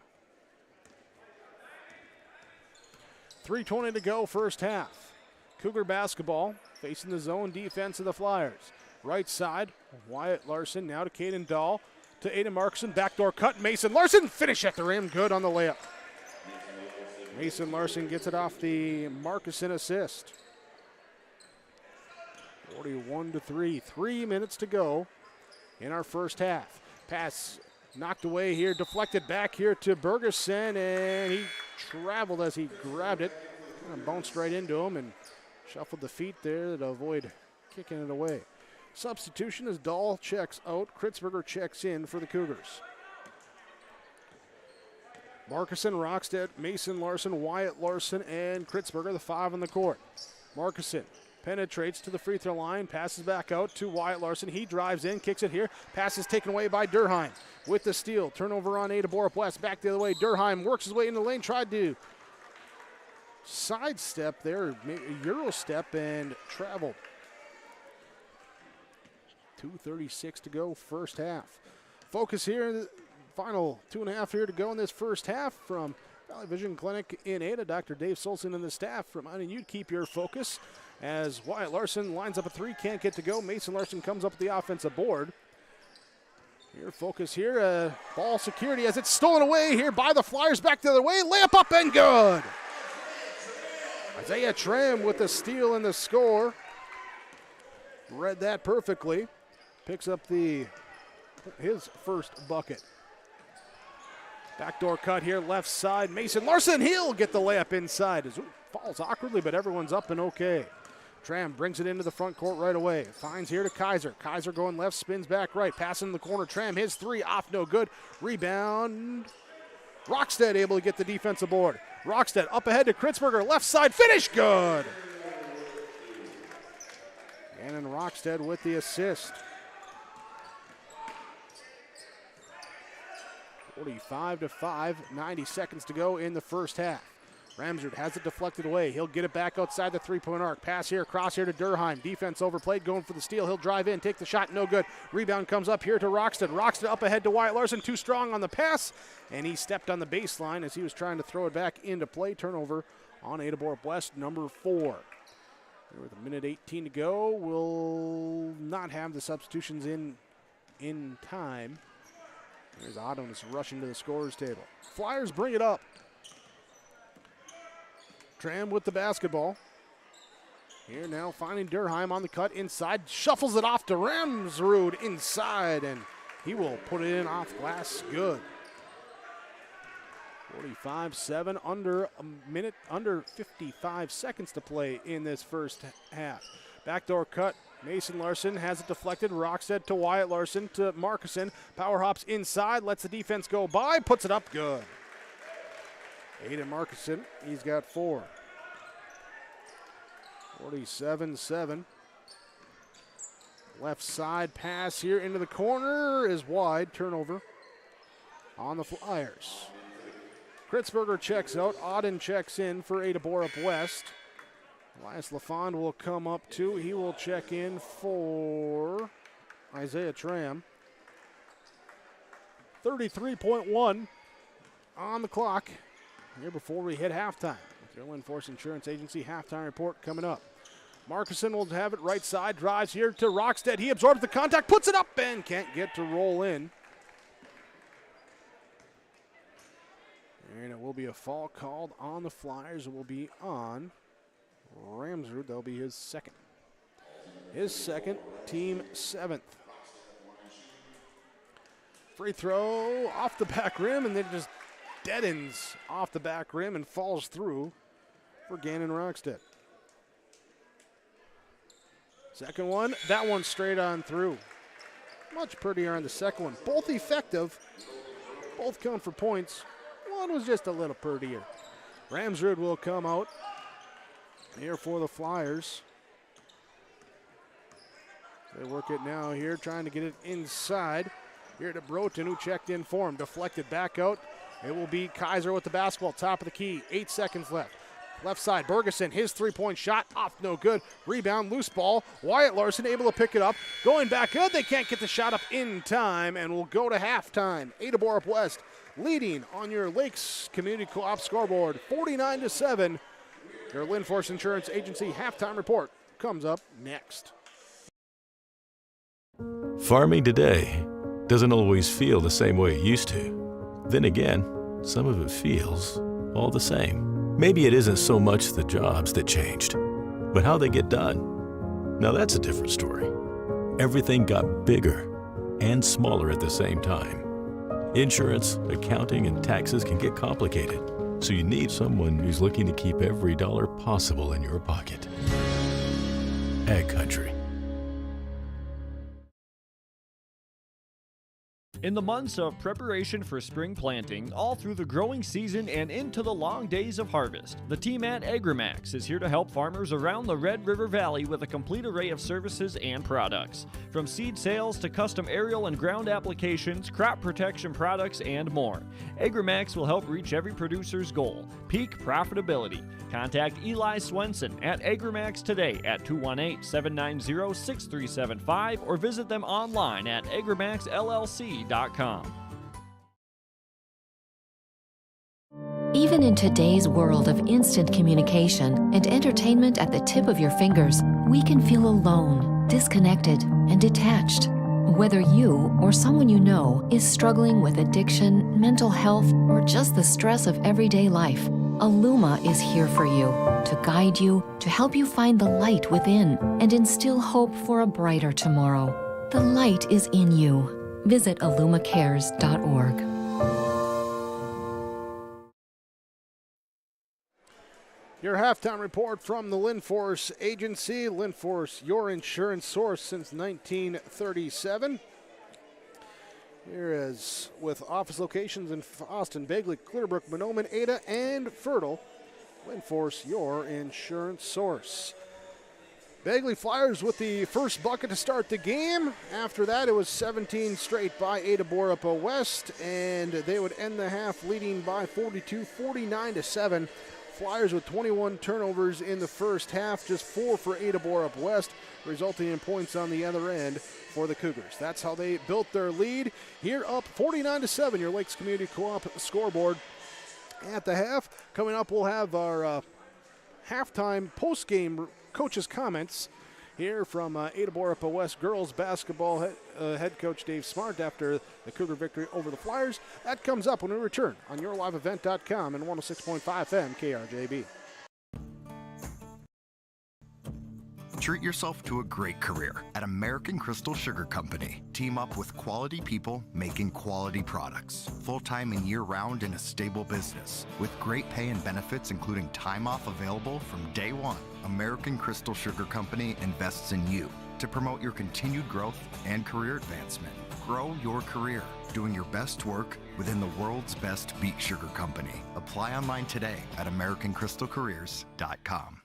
3:20 to go, first half. Cougar basketball facing the zone defense of the Flyers. Right side, Wyatt Larson now to Caden Dahl. To Aiden Markson, backdoor cut. Mason Larson, finish at the rim, good on the layup. Mason Larson gets it off the Markson assist. 41-3, 3 minutes to go in our first half. Pass knocked away here, deflected back here to Bergeson, and he traveled as he grabbed it. Kind of bounced right into him and shuffled the feet there to avoid kicking it away. Substitution as Dahl checks out. Kritzberger checks in for the Cougars. Markison, Rockstead, Mason Larson, Wyatt Larson, and Kritzberger, the 5 on the court. Markison penetrates to the free throw line, passes back out to Wyatt Larson. He drives in, kicks it here. Pass is taken away by Durheim with the steal. Turnover on Ada-Borup-West. Back the other way. Durheim works his way into the lane, tried to sidestep there, Euro step, and traveled. 2:36 to go, first half. Focus here, final 2.5 here to go in this first half from Valley Vision Clinic in Ada. Dr. Dave Solson and the staff reminding you to keep your focus as Wyatt Larson lines up a 3, can't get to go. Mason Larson comes up with the offensive board. Your focus here, ball security as it's stolen away here by the Flyers, back the other way, layup up and good. Isaiah Tram with the steal and the score. Read that perfectly. Picks up his first bucket. Backdoor cut here, left side. Mason Larson, he'll get the layup inside. It falls awkwardly, but everyone's up and okay. Tram brings it into the front court right away. Finds here to Kaiser. Kaiser going left, spins back right. Pass in the corner. Tram, his 3 off, no good. Rebound. Rockstead able to get the defensive board. Rockstead up ahead to Kritzberger. Left side, finish, good. Gannon Rockstead with the assist. 45-5, 90 seconds to go in the first half. Ramsrud has it deflected away. He'll get it back outside the 3-point arc. Pass here, cross here to Durheim. Defense overplayed, going for the steal. He'll drive in, take the shot, no good. Rebound comes up here to Rockstead. Rockstead up ahead to Wyatt Larson, too strong on the pass, and he stepped on the baseline as he was trying to throw it back into play. Turnover on Ada-Borup-West, number 4. With a minute 18 to go, we'll not have the substitutions in time. There's Auden rushing to the scorer's table. Flyers bring it up. Tram with the basketball. Here now finding Durheim on the cut inside. Shuffles it off to Ramsrud inside, and he will put it in off glass. Good. 45-7, under 55 seconds to play in this first half. Backdoor cut. Mason Larson has it deflected. Rockstead to Wyatt Larson to Markison. Power hops inside, lets the defense go by, puts it up, good. Aiden Markison, he's got 4. 47-7. Left side pass here into the corner is wide. Turnover on the Flyers. Kritzberger checks out. Auden checks in for Ada-Borup-West. Elias LaFond will come up too. He will check in for Isaiah Tram. 33.1 on the clock here before we hit halftime. With your Force Insurance Agency halftime report coming up. Markison will have it right side, drives here to Rockstead. He absorbs the contact, puts it up, and can't get to roll in. And it will be a foul called on the Flyers. It will be on Ramsrud. That'll be his second. His second, team 7th. Free throw off the back rim, and then just deadens off the back rim and falls through for Gannon Rockstead. Second one, that one straight on through. Much prettier on the second one. Both effective. Both count for points. One was just a little prettier. Ramsrud will come out here for the Flyers. They work it now here, trying to get it inside. Here to Broten, who checked in for him. Deflected back out. It will be Kaiser with the basketball, top of the key. 8 seconds left. Left side, Bergeson, his three-point shot, off no good. Rebound, loose ball. Wyatt Larson able to pick it up. Going back good, they can't get the shot up in time, and we'll go to halftime. Ada-Borup-West leading on your Lakes Community Co-op scoreboard, 49-7. Your Linforce Insurance Agency halftime report comes up next. Farming today doesn't always feel the same way it used to. Then again, some of it feels all the same. Maybe it isn't so much the jobs that changed, but how they get done. Now that's a different story. Everything got bigger and smaller at the same time. Insurance, accounting, and taxes can get complicated, so you need someone who's looking to keep every dollar possible in your pocket. Ag Country. In the months of preparation for spring planting, all through the growing season and into the long days of harvest, the team at AgriMax is here to help farmers around the Red River Valley with a complete array of services and products. From seed sales to custom aerial and ground applications, crop protection products, and more. AgriMax will help reach every producer's goal, peak profitability. Contact Eli Swenson at AgriMax today at 218-790-6375 or visit them online at agrimaxllc.com. Even in today's world of instant communication and entertainment at the tip of your fingers, we can feel alone, disconnected, and detached. Whether you or someone you know is struggling with addiction, mental health, or just the stress of everyday life, Illuma is here for you, to guide you, to help you find the light within, and instill hope for a brighter tomorrow. The light is in you. Visit illumacares.org. Your halftime report from the Linforce Agency. Linforce, your insurance source since 1937. Here is with office locations in Austin, Bagley, Clearbrook, Monoman, Ada, and Fertile. Linforce, your insurance source. Bagley Flyers with the first bucket to start the game. After that, it was 17 straight by Ada-Borup-West, and they would end the half leading by 49-7. Flyers with 21 turnovers in the first half, just 4 for Ada-Borup-West, resulting in points on the other end for the Cougars. That's how they built their lead. Here up 49-7, your Lakes Community Co-op scoreboard at the half. Coming up, we'll have our halftime post-game coaches' comments here from Ada-Borup-West girls basketball head coach Dave Smart after the Cougar victory over the Flyers. That comes up when we return on yourliveevent.com and 106.5 FM KRJB. Treat yourself to a great career at American Crystal Sugar Company. Team up with quality people making quality products. Full-time and year-round in a stable business. With great pay and benefits including time off available from day one. American Crystal Sugar Company invests in you to promote your continued growth and career advancement. Grow your career doing your best work within the world's best beet sugar company. Apply online today at AmericanCrystalCareers.com.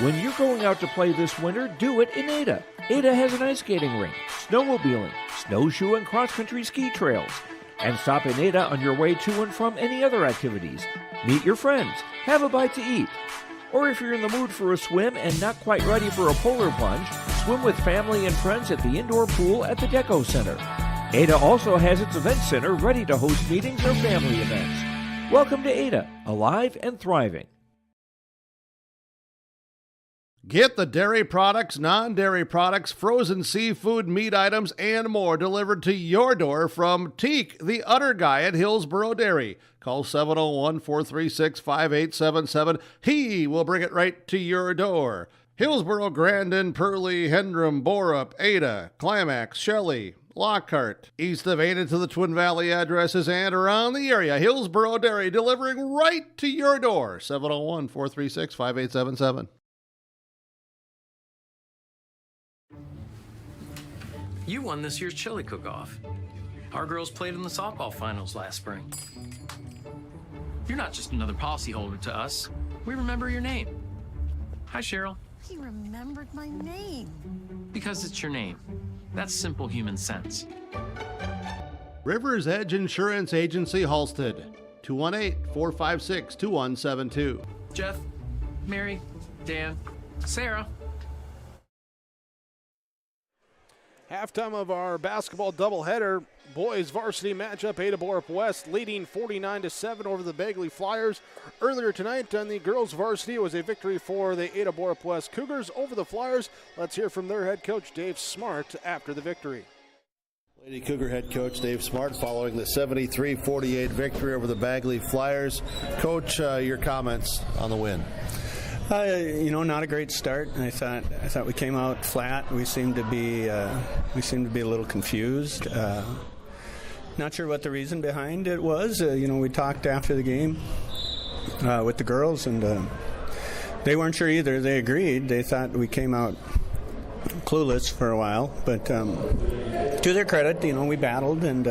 When you're going out to play this winter, do it in Ada. Ada has an ice skating rink, snowmobiling, snowshoe and cross-country ski trails. And stop in Ada on your way to and from any other activities. Meet your friends, have a bite to eat. Or if you're in the mood for a swim and not quite ready for a polar plunge, swim with family and friends at the indoor pool at the Deco Center. Ada also has its event center ready to host meetings or family events. Welcome to Ada, alive and thriving. Get the dairy products, non-dairy products, frozen seafood, meat items, and more delivered to your door from Teak, the Udder Guy at Hillsboro Dairy. Call 701-436-5877. He will bring it right to your door. Hillsboro, Grandin, Purley, Hendrum, Borup, Ada, Climax, Shelley, Lockhart. East of Ada to the Twin Valley addresses and around the area. Hillsboro Dairy delivering right to your door. 701-436-5877. You won this year's chili cook-off. Our girls played in the softball finals last spring. You're not just another policyholder to us. We remember your name. Hi, Cheryl. He remembered my name. Because it's your name. That's simple human sense. Rivers Edge Insurance Agency, Halstead. 218-456-2172. Jeff, Mary, Dan, Sarah. Halftime of our basketball doubleheader. Boys varsity matchup, Ada-Borup-West leading 49-7 over the Bagley Flyers. Earlier tonight on the girls varsity, it was a victory for the Ada-Borup-West Cougars over the Flyers. Let's hear from their head coach, Dave Smart, after the victory. Lady Cougar head coach Dave Smart following the 73-48 victory over the Bagley Flyers. Coach, your comments on the win? Not a great start. I thought we came out flat. We seemed to be a little confused. Not sure what the reason behind it was. We talked after the game with the girls, and they weren't sure either. They agreed. They thought we came out clueless for a while, but to their credit, we battled. And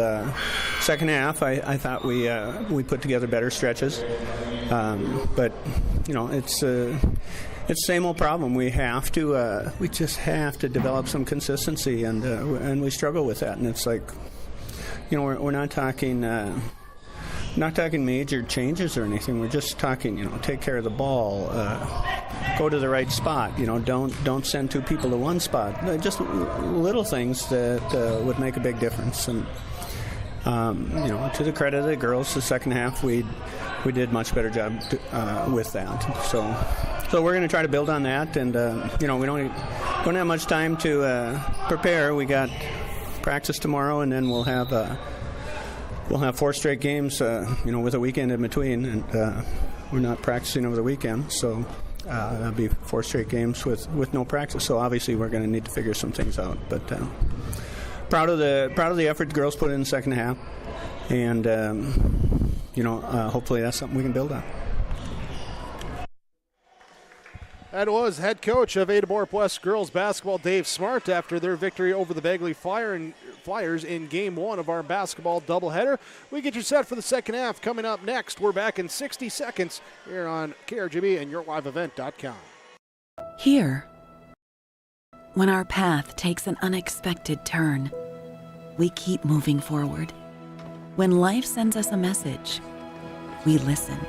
second half, I thought we put together better stretches, but it's the same old problem. We just have to develop some consistency, and we struggle with that. And it's like, we're not talking major changes or anything. We're just talking, take care of the ball, go to the right spot. Don't send two people to one spot. Just little things that would make a big difference. And to the credit of the girls, the second half we did much better job with that. So we're going to try to build on that. And we don't have much time to prepare. We got practice tomorrow, and then we'll have 4 straight games, with a weekend in between, and we're not practicing over the weekend, so that'll be 4 straight games with no practice. So obviously we're going to need to figure some things out. But proud of the effort the girls put in the second half, and hopefully that's something we can build on. That was head coach of Ada-Borup-West girls basketball, Dave Smart, after their victory over the Bagley Flyers in Game 1 of our basketball doubleheader. We get you set for the second half. Coming up next, we're back in 60 seconds here on KRGB and YourLiveEvent.com. Here, when our path takes an unexpected turn, we keep moving forward. When life sends us a message, we listen.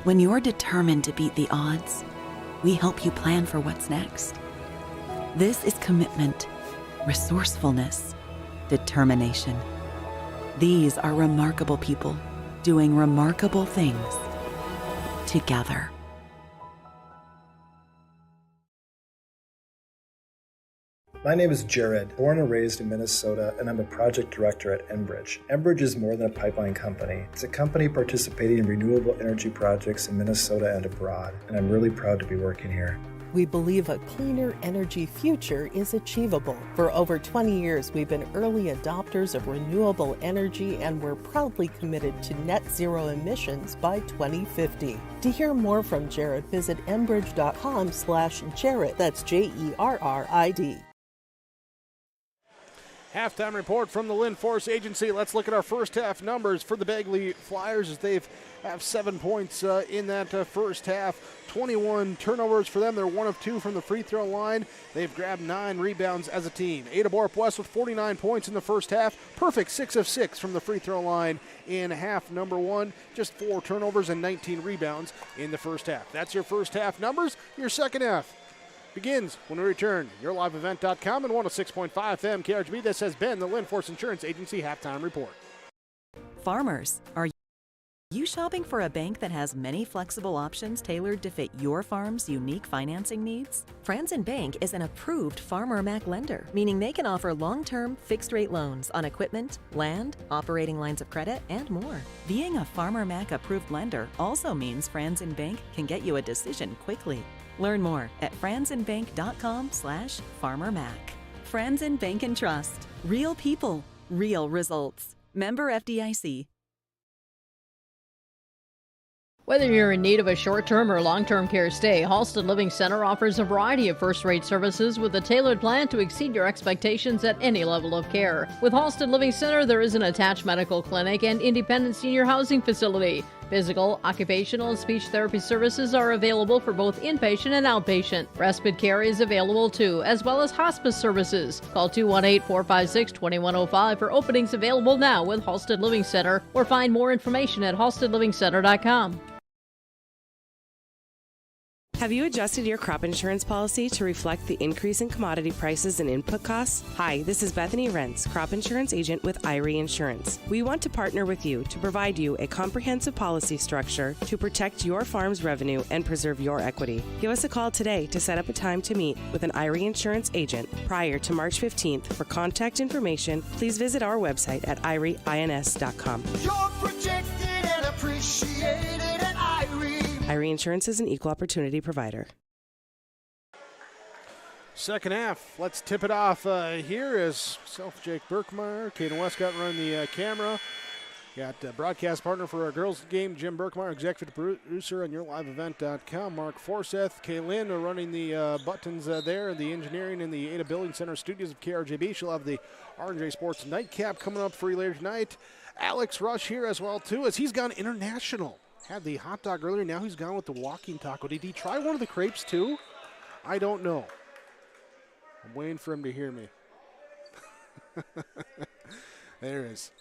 When you're determined to beat the odds, we help you plan for what's next. This is commitment, resourcefulness, determination. These are remarkable people doing remarkable things together. My name is Jared, born and raised in Minnesota, and I'm a project director at Enbridge. Enbridge is more than a pipeline company. It's a company participating in renewable energy projects in Minnesota and abroad, and I'm really proud to be working here. We believe a cleaner energy future is achievable. For over 20 years, we've been early adopters of renewable energy, and we're proudly committed to net zero emissions by 2050. To hear more from Jared, visit enbridge.com/Jared. That's JERRID. Halftime report from the Lynn Force Agency. Let's look at our first half numbers for the Bagley Flyers, as they've have 7 points in that first half. 21 turnovers for them. They're 1 of 2 from the free throw line. They've grabbed 9 rebounds as a team. Ada-Borup-West with 49 points in the first half. Perfect 6 of 6 from the free throw line in half number 1. Just 4 turnovers and 19 rebounds in the first half. That's your first half numbers. Your second half begins when we return. YourLiveEvent.com and 106.5 FM KRGB. This has been the Lynn Force Insurance Agency Halftime Report. Farmers, are you shopping for a bank that has many flexible options tailored to fit your farm's unique financing needs? Franzen Bank is an approved Farmer Mac lender, meaning they can offer long-term fixed-rate loans on equipment, land, operating lines of credit, and more. Being a Farmer Mac approved lender also means Franzen Bank can get you a decision quickly. Learn more at franzenbank.com/farmermac. Franzen Bank and Trust. Real people, real results. Member FDIC. Whether you're in need of a short-term or long-term care stay, Halsted Living Center offers a variety of first-rate services with a tailored plan to exceed your expectations at any level of care. With Halsted Living Center, there is an attached medical clinic and independent senior housing facility. Physical, occupational, and speech therapy services are available for both inpatient and outpatient. Respite care is available too, as well as hospice services. Call 218-456-2105 for openings available now with Halsted Living Center, or find more information at halstedlivingcenter.com. Have you adjusted your crop insurance policy to reflect the increase in commodity prices and input costs? Hi, this is Bethany Rentz, crop insurance agent with Irie Insurance. We want to partner with you to provide you a comprehensive policy structure to protect your farm's revenue and preserve your equity. Give us a call today to set up a time to meet with an Irie Insurance agent prior to March 15th. For contact information, please visit our website at irieins.com. You're protected and appreciated at Irie. Irie Insurance is an equal opportunity provider. Second half, let's tip it off here as Jake Berkmeyer, Caden Westcott running the camera. Got broadcast partner for our girls game, Jim Berkmeyer, executive producer on YourLiveEvent.com. Mark Forseth, Kaylin are running the buttons there, the engineering in the Ada Building Center studios of KRJB. She'll have the R&J Sports Nightcap coming up for you later tonight. Alex Rush here as well, too, as he's gone international. Had the hot dog earlier, now he's gone with the walking taco. Did he try one of the crepes too? I don't know. I'm waiting for him to hear me. There it is.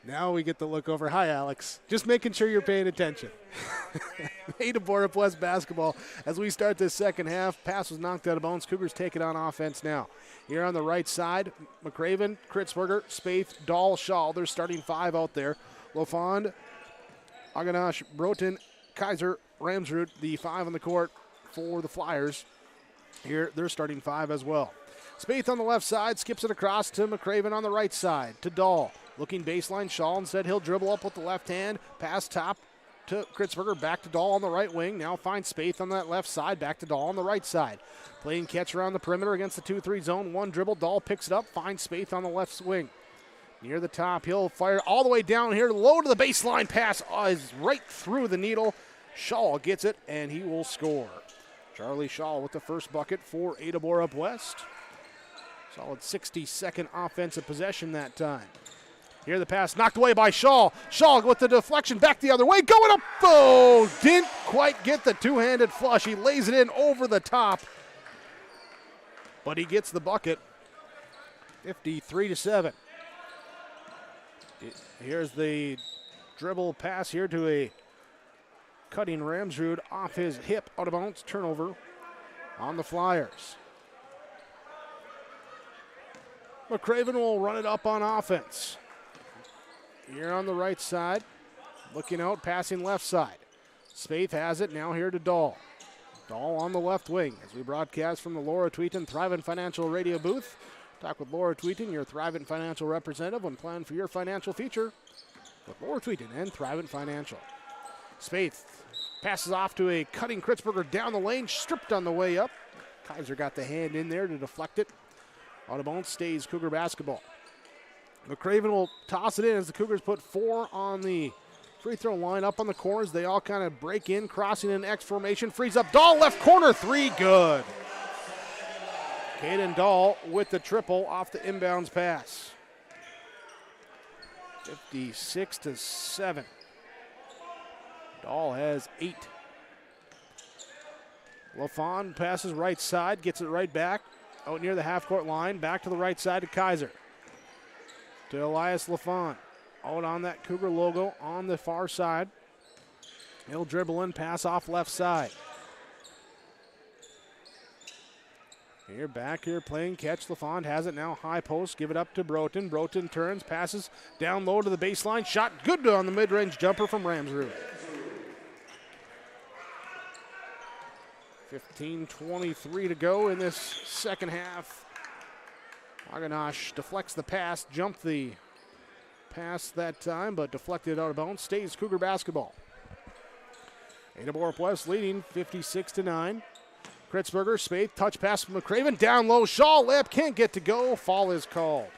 Now we get the look over. Hi, Alex. Just making sure you're paying attention. Ada-Borup-West basketball as we start this second half. Pass was knocked out of bounds. Cougars take it on offense now. Here on the right side, McCraven, Kritzberger, Spaeth, Dahl, Shaw. There's starting five out there. LaFond, Aganash, Broten, Kaiser, Ramsrud, the five on the court for the Flyers. Here, they're starting five as well. Spaeth on the left side, skips it across to McCraven on the right side, to Dahl. Looking baseline, Shaw instead, he'll dribble up with the left hand, pass top to Kritzberger, back to Dahl on the right wing. Now finds Spaeth on that left side, back to Dahl on the right side. Playing catch around the perimeter against the 2-3 zone. One dribble, Dahl picks it up, finds Spaeth on the left wing. Near the top, he'll fire all the way down here, low to the baseline pass is right through the needle. Shaw gets it, and he will score. Charlie Shaw with the first bucket for Ada-Borup-West. Solid 60-second offensive possession that time. Here the pass knocked away by Shaw. Shaw with the deflection back the other way, going up. Oh, didn't quite get the two-handed flush. He lays it in over the top, but he gets the bucket. 53-7. Here's the dribble pass here to a cutting Ramsrud off his hip, out of bounds, turnover on the Flyers. McCraven will run it up on offense. Here on the right side, looking out, passing left side. Spaeth has it, now here to Dahl. Dahl on the left wing as we broadcast from the Laura Tweeton Thrivent Financial Radio booth. Talk with Laura Tweeton, your Thrivent Financial representative, and plan for your financial future with Laura Tweeton and Thrivent Financial. Spaeth passes off to a cutting Kritzberger down the lane, stripped on the way up. Kaiser got the hand in there to deflect it. Out of bounds, stays Cougar basketball. McCraven will toss it in as the Cougars put four on the free throw line. Up on the corners, they all kind of break in, crossing in X formation. Frees up, Dahl left corner, three, good. Caden Dahl with the triple off the inbounds pass. 56-7. Dahl has 8. LaFond passes right side, gets it right back, out near the half-court line, back to the right side to Kaiser. To Elias LaFond, out on that Cougar logo on the far side. He'll dribble in, pass off left side. Here, back here, playing catch. LaFond has it now, high post, give it up to Broten. Broten turns, passes down low to the baseline. Shot good on the mid-range jumper from Ramsrud. 15:23 to go in this second half. Aganash deflects the pass, jumped the pass that time, but deflected out of bounds. Stays Cougar basketball. Ada-Borup-West leading 56-9. Kritzberger, Spaeth, touch pass from McCraven, down low, Shaw, layup, can't get to go, foul is called.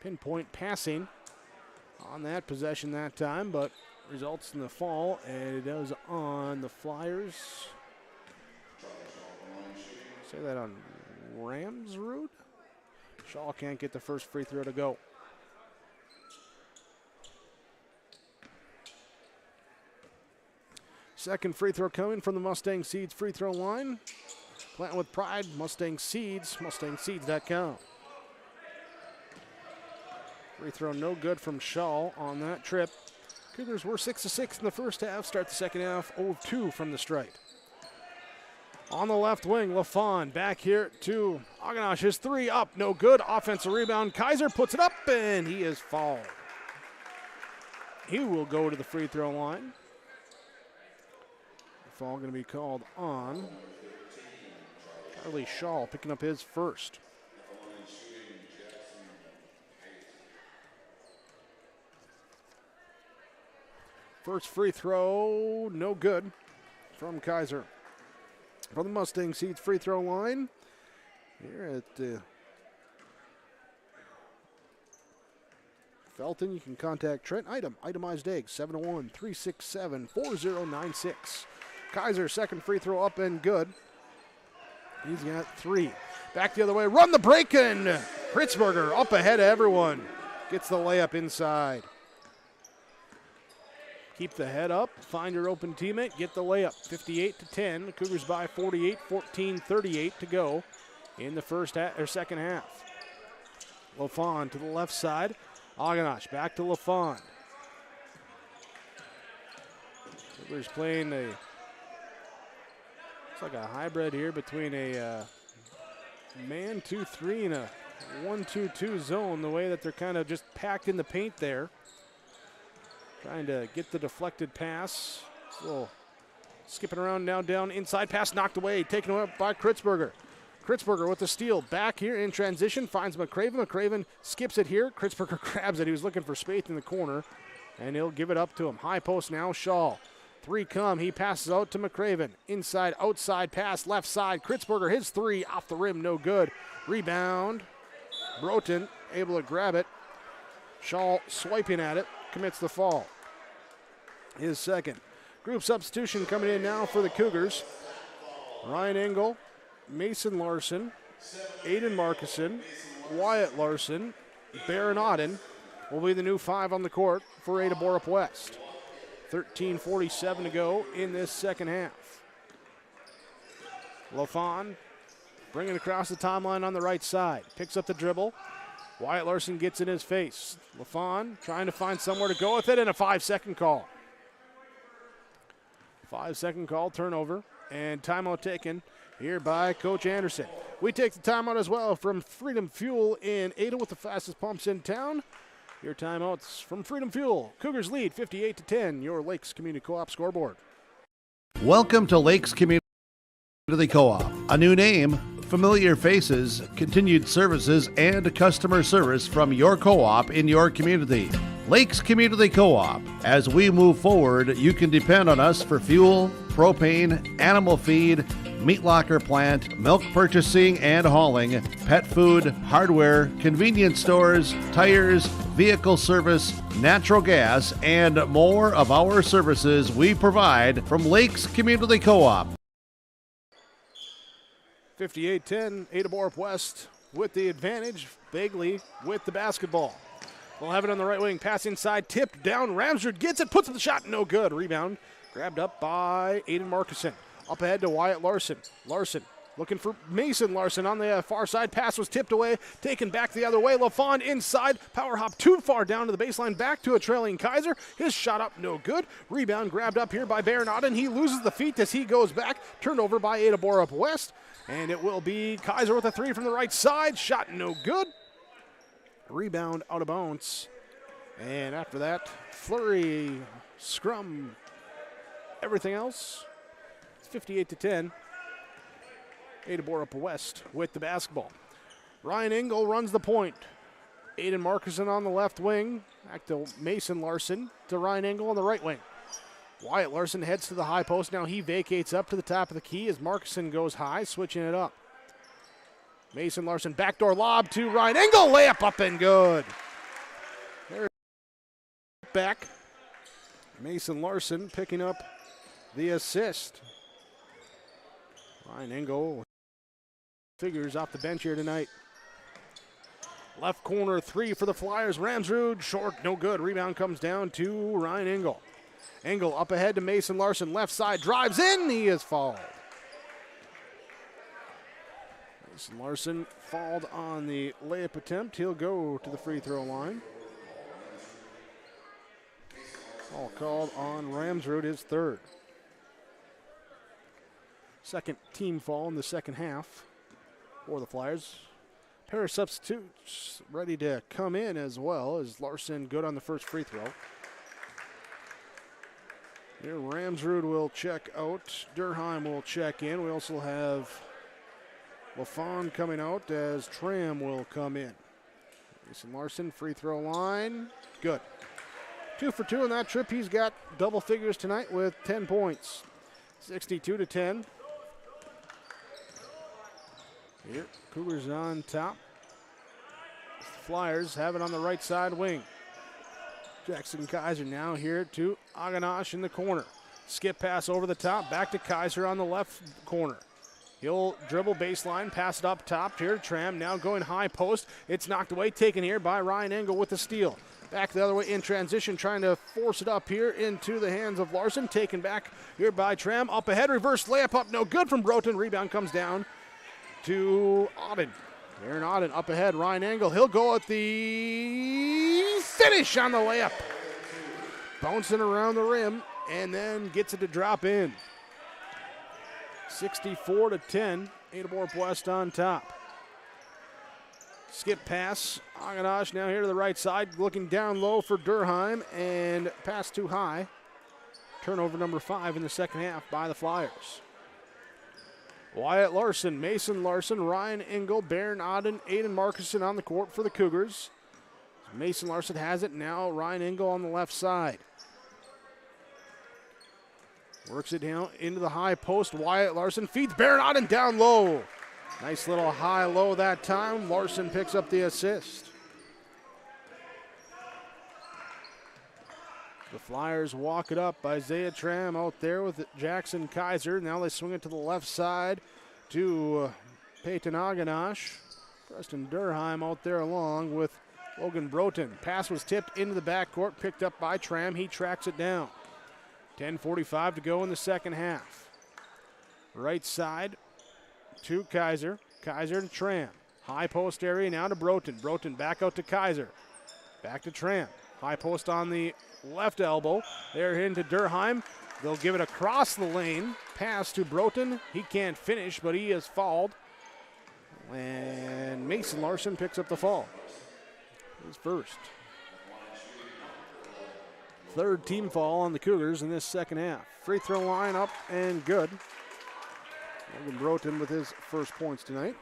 Pinpoint passing on that possession that time, but results in the fall, and it does on the Flyers. Say that on Ramsrud. Shaw can't get the first free throw to go. Second free throw coming from the Mustang Seeds free throw line. Planting with pride, Mustang Seeds, mustangseeds.com. Free throw no good from Shaw on that trip. Cougars were 6-6 in the first half. Start the second half 0-2 from the strike. On the left wing, LaFawn back here to Aganash. His three up, no good. Offensive rebound. Kaiser puts it up, and he is fouled. He will go to the free throw line. The foul going to be called on Charlie Shaw, picking up his first. First free throw, no good from Kaiser. From the Mustang Seeds free throw line, here at Felton, you can contact Trent Itemized Eggs, 701-367-4096. Kaiser, second free throw up and good. He's got three. Back the other way, run the break in. Kritzberger up ahead of everyone. Gets the layup inside. Keep the head up, find your open teammate, get the layup. 58-10. The Cougars by 48, 14-38 to go in the second half. LaFawn to the left side. Aganash back to LaFawn. Cougars playing it's like a hybrid here between a man 2-3 and a 1-2-2 zone, the way that they're kind of just packed in the paint there. Trying to get the deflected pass. So skipping around now, down inside pass knocked away, taken away by Kritzberger. Kritzberger with the steal. Back here in transition, finds McCraven. McCraven skips it here. Kritzberger grabs it. He was looking for space in the corner, and he'll give it up to him. High post now, Shaw. Three come. He passes out to McCraven. Inside, outside pass, left side. Kritzberger, his three off the rim, no good. Rebound. Broughton able to grab it. Shaw swiping at it. Commits the foul. His second. Group substitution coming in now for the Cougars. Ryan Engel, Mason Larson, Aiden Markison, Wyatt Larson, Baron Auden will be the new five on the court for Ada-Borup-West. 13:47 to go in this second half. LaFawn bringing it across the timeline on the right side. Picks up the dribble. Wyatt Larson gets in his face. LaFawn trying to find somewhere to go with it, and a 5-second call. 5-second call, turnover, and timeout taken here by Coach Anderson. We take the timeout as well from Freedom Fuel in Ada with the fastest pumps in town. Your timeouts from Freedom Fuel. Cougars lead 58-10, your Lakes Community Co-op scoreboard. Welcome to Lakes Community Co-op. A new name, familiar faces, continued services, and customer service from your co-op in your community. Lakes Community Co-op. As we move forward, you can depend on us for fuel, propane, animal feed, meat locker plant, milk purchasing and hauling, pet food, hardware, convenience stores, tires, vehicle service, natural gas, and more of our services we provide from Lakes Community Co-op. 58-10, Ada-Borup-West with the advantage. Bagley with the basketball. We'll have it on the right wing. Pass inside, tipped down. Ramsrud gets it, puts up the shot, no good. Rebound grabbed up by Aiden Markison. Up ahead to Wyatt Larson. Larson looking for Mason Larson on the far side. Pass was tipped away, taken back the other way. LaFawn inside, power hop too far down to the baseline, back to a trailing Kaiser. His shot up, no good. Rebound grabbed up here by Baron Auden. He loses the feet as he goes back. Turned over by Ada-Borup-West. And it will be Kaiser with a three from the right side. Shot no good. Rebound out of bounds. And after that, flurry, scrum, everything else. It's 58-10. Ada-Borup-West with the basketball. Ryan Engel runs the point. Aiden Markison on the left wing. Back to Mason Larson to Ryan Engel on the right wing. Wyatt Larson heads to the high post. Now he vacates up to the top of the key as Markison goes high, switching it up. Mason Larson backdoor lob to Ryan Engel. Layup up and good. back. Mason Larson picking up the assist. Ryan Engel figures off the bench here tonight. Left corner three for the Flyers. Ramsrud short, no good. Rebound comes down to Ryan Engel. Engel up ahead to Mason Larson. Left side drives in. He is fouled. Mason Larson fouled on the layup attempt. He'll go to the free throw line. All called on Ramsrud, his third. Second team foul in the second half for the Flyers. Pair of substitutes ready to come in as well as Larson good on the first free throw. Here Ramsrud will check out. Durheim will check in. We also have LaFawn coming out as Tram will come in. Mason Larson, free throw line. Good. 2 for 2 on that trip. He's got double figures tonight with 10 points. 62-10. Here, Cougars on top. The Flyers have it on the right side wing. Jackson Kaiser now here to Aganash in the corner. Skip pass over the top, back to Kaiser on the left corner. He'll dribble baseline, pass it up top here. Tram now going high post. It's knocked away, taken here by Ryan Engel with the steal. Back the other way in transition, trying to force it up here into the hands of Larson. Taken back here by Tram. Up ahead, reverse layup up, no good from Broughton. Rebound comes down to Auden. Aaron Auden up ahead, Ryan Engel. He'll go at the finish on the layup. Bouncing around the rim and then gets it to drop in. 64-10, Ada-Borup-West on top. Skip pass, Aganash now here to the right side, looking down low for Durheim, and pass too high. Turnover number 5 in the second half by the Flyers. Wyatt Larson, Mason Larson, Ryan Engel, Baron Auden, Aiden Markuson on the court for the Cougars. Mason Larson has it now, Ryan Engel on the left side. Works it down into the high post. Wyatt Larson feeds Baron Auden down low. Nice little high-low that time. Larson picks up the assist. The Flyers walk it up. Isaiah Tram out there with Jackson Kaiser. Now they swing it to the left side to Peyton Aganash. Preston Durheim out there along with Logan Broughton. Pass was tipped into the backcourt, picked up by Tram. He tracks it down. 10:45 to go in the second half. Right side to Kaiser. Kaiser to Tram. High post area now to Broughton. Broughton back out to Kaiser. Back to Tram. High post on the left elbow. They're into Durheim. They'll give it across the lane. Pass to Broughton. He can't finish, but he is fouled. And Mason Larson picks up the fall. His first. Third team foul on the Cougars in this second half. Free throw line up and good. Logan Broughton with his first points tonight.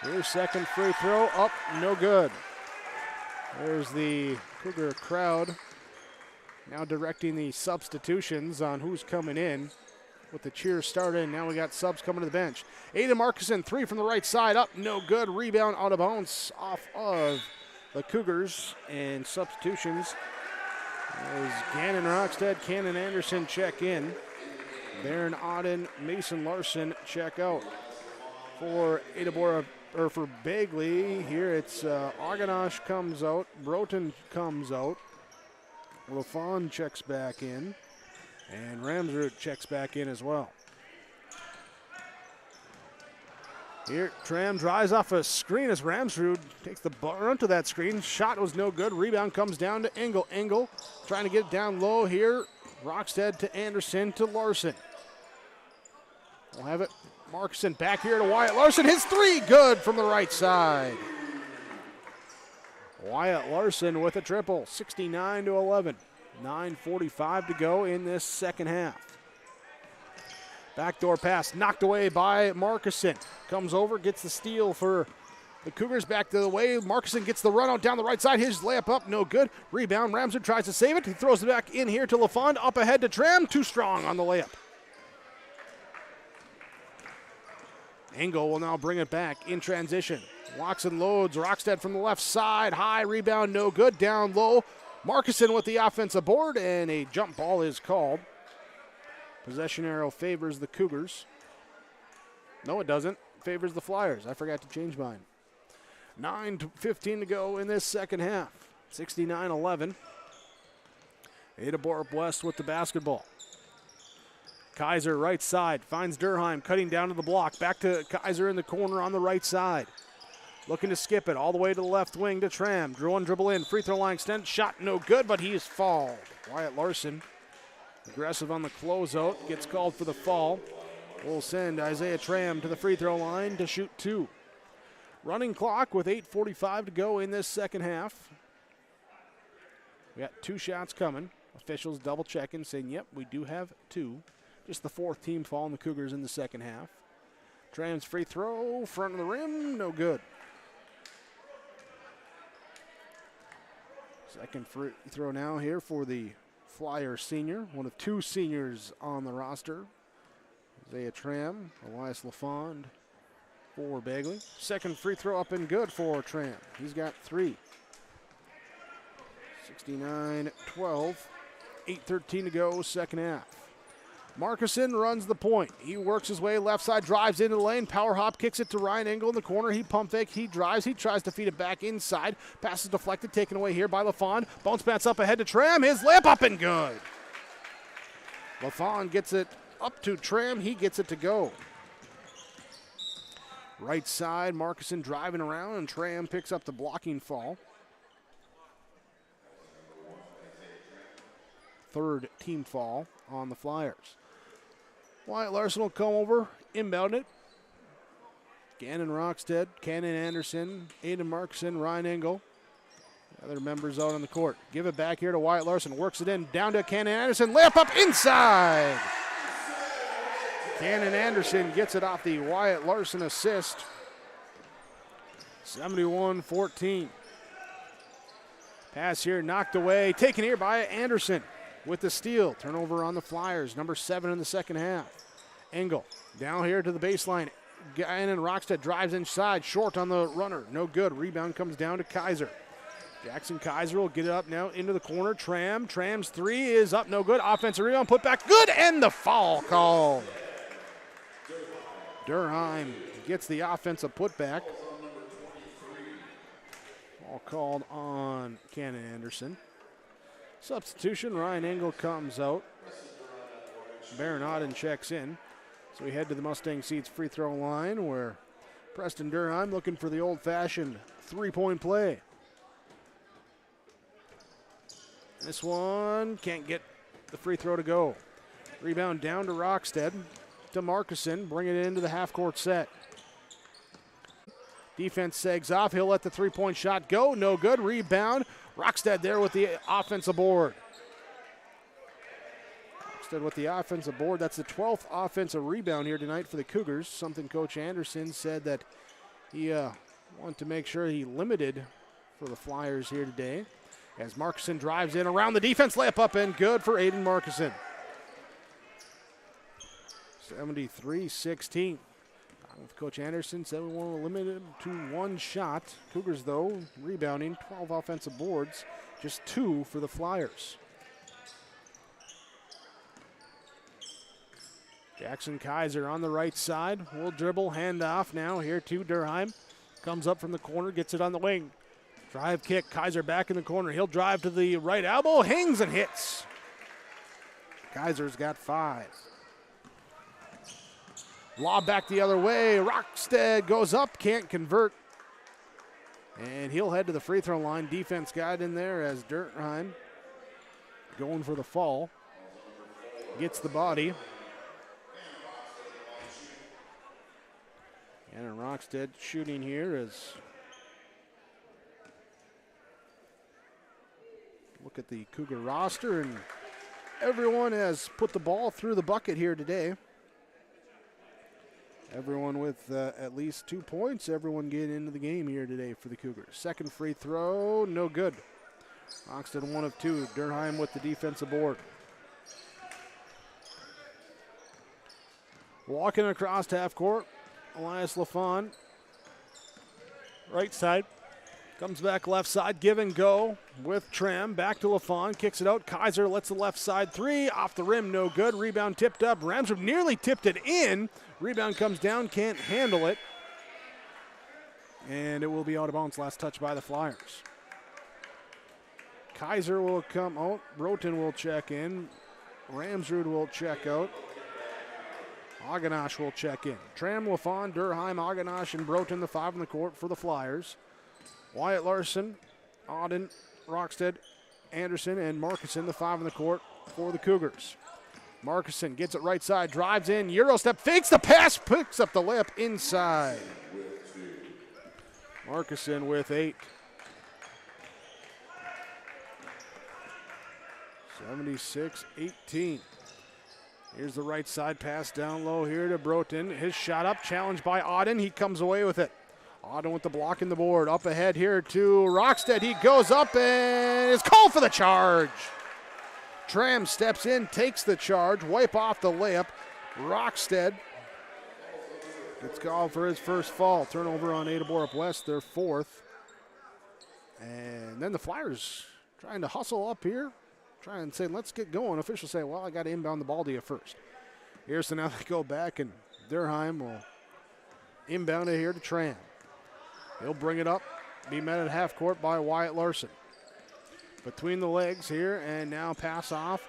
Here's second free throw up, no good. There's the Cougar crowd now directing the substitutions on who's coming in. With the cheers started, now we got subs coming to the bench. Aiden Markuson, 3 from the right side, up, no good. Rebound out of bounds off of the Cougars, and substitutions as Gannon Rockstead, Cannon Anderson check in. Baron Auden, Mason Larson check out. For for Bagley, here it's Aganash comes out, Broughton comes out, LaFawn checks back in, and Ramsrud checks back in as well. Here, Tram drives off a screen as Ramsrud takes the run to that screen. Shot was no good. Rebound comes down to Engel. Engel trying to get it down low here. Rockstead to Anderson to Larson. We'll have it. Markuson back here to Wyatt Larson. His 3, good from the right side. Wyatt Larson with a triple, 69-11. 9:45 to go in this second half. Backdoor pass knocked away by Markuson. Comes over, gets the steal for the Cougars. Back to the way. Markuson gets the run out down the right side. His layup up, no good. Rebound. Ramsey tries to save it. He throws it back in here to LaFawn. Up ahead to Tram. Too strong on the layup. Engel will now bring it back in transition. Locks and loads. Rockstead from the left side. High rebound, no good. Down low. Marcuson with the offensive board, and a jump ball is called. Possession arrow favors the Cougars. No, it doesn't. Favors the Flyers. I forgot to change mine. 9:15 to go in this second half. 69-11. Ada-Borup-West with the basketball. Kaiser right side. Finds Durheim cutting down to the block. Back to Kaiser in the corner on the right side. Looking to skip it all the way to the left wing to Tram. Drew one dribble in. Free throw line extend. Shot no good, but he is fouled. Wyatt Larson, aggressive on the closeout. Gets called for the foul. We'll send Isaiah Tram to the free throw line to shoot 2. Running clock with 8:45 to go in this second half. We got 2 shots coming. Officials double checking, saying, yep, we do have 2. Just the 4th team foul on the Cougars in the second half. Tram's free throw, front of the rim, no good. Second free throw now here for the Flyer senior, one of 2 seniors on the roster. Isaiah Tram, Elias LaFond for Bagley. Second free throw up and good for Tram. He's got 3. 69-12, 8:13 to go, second half. Marcuson runs the point. He works his way left side, drives into the lane, power hop, kicks it to Ryan Engel in the corner. He pump fake, he drives, he tries to feed it back inside. Pass is deflected, taken away here by LaFond. Bounce pass up ahead to Tram, his layup up and good. LaFond gets it up to Tram, he gets it to go. Right side, Marcuson driving around, and Tram picks up the blocking fall. 3rd team foul on the Flyers. Wyatt Larson will come over, inbound it. Gannon Rockstead, Cannon Anderson, Aiden Marcuson, Ryan Engel. Other members out on the court. Give it back here to Wyatt Larson. Works it in, down to Cannon Anderson. Layup up inside. Cannon Anderson gets it off the Wyatt Larson assist. 71-14. Pass here knocked away. Taken here by Anderson with the steal. Turnover on the Flyers. Number 7 in the second half. Engel down here to the baseline. Gannon Rockstead drives inside. Short on the runner. No good. Rebound comes down to Kaiser. Jackson Kaiser will get it up now into the corner. Tram's 3 is up. No good. Offensive rebound. Put back. Good. And the foul called. Durheim gets the offensive putback. All called on Cannon Anderson. Substitution, Ryan Engel comes out. Baron Auden checks in. So we head to the Mustang Seats free throw line where Preston Durheim looking for the old-fashioned 3-point play. This one can't get the free throw to go. Rebound down to Rockstead. To Marcuson, bring it into the half-court set. Defense sags off. He'll let the 3-point shot go. No good. Rebound. Rockstead there with the offensive board. Rockstead with the offensive board. That's the 12th offensive rebound here tonight for the Cougars. Something Coach Anderson said that he wanted to make sure he limited for the Flyers here today. As Marcuson drives in around the defense. Layup up and good for Aiden Marcuson. 73-16. Coach Anderson said we want to limit him to 1 shot. Cougars, though, rebounding, 12 offensive boards, just 2 for the Flyers. Jackson Kaiser on the right side. Will dribble, hand off now here to Durheim. Comes up from the corner, gets it on the wing. Drive kick, Kaiser back in the corner. He'll drive to the right elbow, hangs and hits. Kaiser's got 5. Lob back the other way. Rockstead goes up, can't convert. And he'll head to the free throw line. Defense got in there as Durheim going for the fall. Gets the body. And Rockstead shooting here as look at the Cougar roster, and everyone has put the ball through the bucket here today. Everyone with at least 2 points. Everyone getting into the game here today for the Cougars. Second free throw, no good. Rockstead 1 of 2. Durheim with the defensive board. Walking across half court, Elias LaFond. right side. Comes back left side, give and go with Tram. Back to LaFawn, kicks it out. Kaiser lets the left side three. Off the rim, no good. Rebound tipped up. Ramsrup nearly tipped it in. Rebound comes down, can't handle it. And it will be out of bounds. Last touch by the Flyers. Kaiser will come out. Broughton will check in. Ramsrud will check out. Aganash will check in. Tram, LaFawn, Durheim, Aganash, and Broughton, the 5 in the court for the Flyers. Wyatt Larson, Auden, Rockstead, Anderson, and Markison, the 5 in the court for the Cougars. Markison gets it right side, drives in, Euro step, fakes the pass, picks up the layup inside. Markison with 8. 76-18. Here's the right side pass down low here to Broughton. His shot up, challenged by Auden. He comes away with it. Auden with the block in the board. Up ahead here to Rockstead. He goes up and is called for the charge. Tram steps in, takes the charge, wipe off the layup. Rockstead gets called for his first foul. Turnover on Ada-Borup-West, their 4th. And then the Flyers trying to hustle up here. Try and say, let's get going. Officials say, well, I got to inbound the ball to you first. Here's so now they go back, and Durheim will inbound it here to Tram. He'll bring it up, be met at half court by Wyatt Larson. Between the legs here, and now pass off.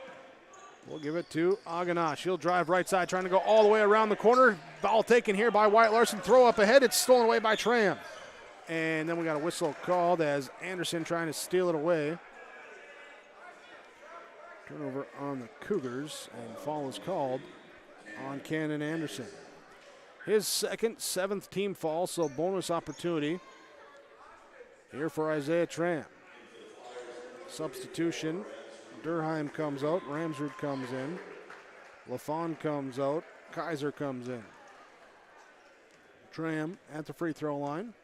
We'll give it to Aganash. He'll drive right side, trying to go all the way around the corner. Ball taken here by Wyatt Larson. Throw up ahead. It's stolen away by Tram. And then we got a whistle called as Anderson trying to steal it away. Turnover on the Cougars, and foul is called on Cannon Anderson. His second, 7th team foul, so bonus opportunity here for Isaiah Tram. Substitution, Durheim comes out, Ramsrud comes in, LaFawn comes out, Kaiser comes in. Tram at the free throw line,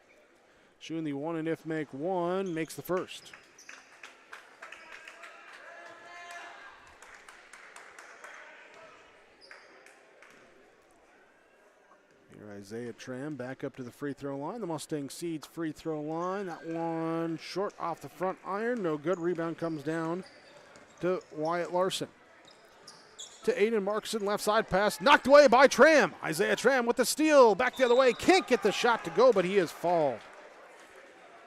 shooting the 1 and if make 1, makes the first. Isaiah Tram back up to the free throw line. The Mustang Seeds free throw line. That one short off the front iron. No good. Rebound comes down to Wyatt Larson. To Aiden Markson. Left side pass. Knocked away by Tram. Isaiah Tram with the steal. Back the other way. Can't get the shot to go, but he is fouled.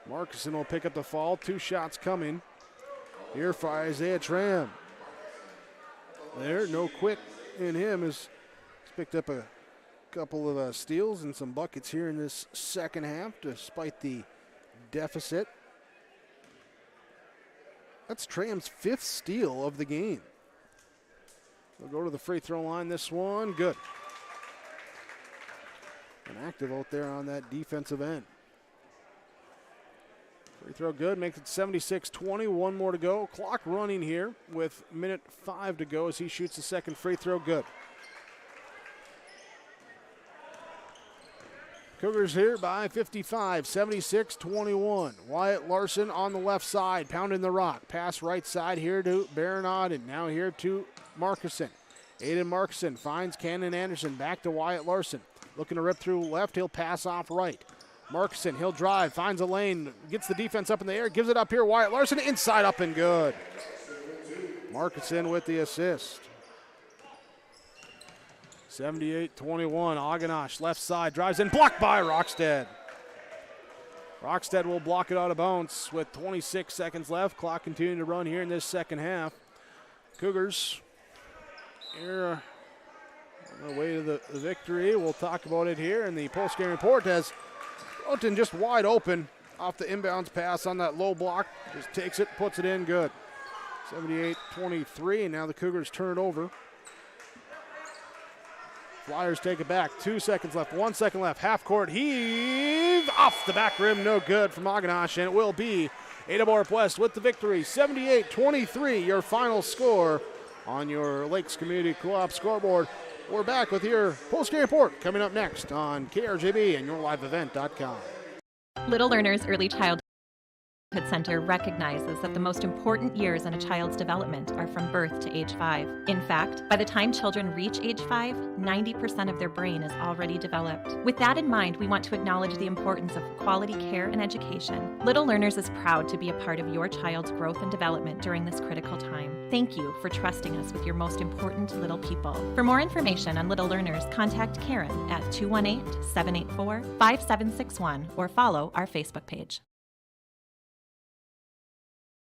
Markson will pick up the fall. 2 shots coming here for Isaiah Tram. There, no quick in him. Has picked up a couple of steals and some buckets here in this second half despite the deficit. That's Tram's 5th steal of the game. They'll go to the free throw line. This one, good. An active out there on that defensive end. Free throw good, makes it 76-20. 1 more to go. Clock running here with minute 5 to go as he shoots the second free throw, good. Cougars here by 55, 76-21. Wyatt Larson on the left side, pounding the rock. Pass right side here to Baron Auden. Now here to Markison. Aiden Markison finds Cannon Anderson. Back to Wyatt Larson. Looking to rip through left. He'll pass off right. Markison, he'll drive, finds a lane, gets the defense up in the air, gives it up here. Wyatt Larson inside up and good. Markison with the assist. 78-21, Aganash left side, drives in, blocked by Rockstead. Rockstead will block it out of bounds with 26 seconds left. Clock continuing to run here in this second half. Cougars here on the way to the victory. We'll talk about it here in the post-game report as Broughton just wide open off the inbounds pass on that low block. Just takes it, puts it in, good. 78-23, and now the Cougars turn it over. Flyers take it back. 2 seconds left. 1 second left. Half court heave. Off the back rim. No good from Aganash. And it will be Ada-Borup-West with the victory. 78-23, your final score on your Lakes Community Co-op scoreboard. We're back with your post-game report coming up next on KRJB and YourLiveEvent.com. Little Learners Early Childhood Center recognizes that the most important years in a child's development are from birth to age 5. In fact, by the time children reach age 5, 90% of their brain is already developed. With that in mind, we want to acknowledge the importance of quality care and education. Little Learners is proud to be a part of your child's growth and development during this critical time. Thank you for trusting us with your most important little people. For more information on Little Learners, contact Karen at 218-784-5761 or follow our Facebook page.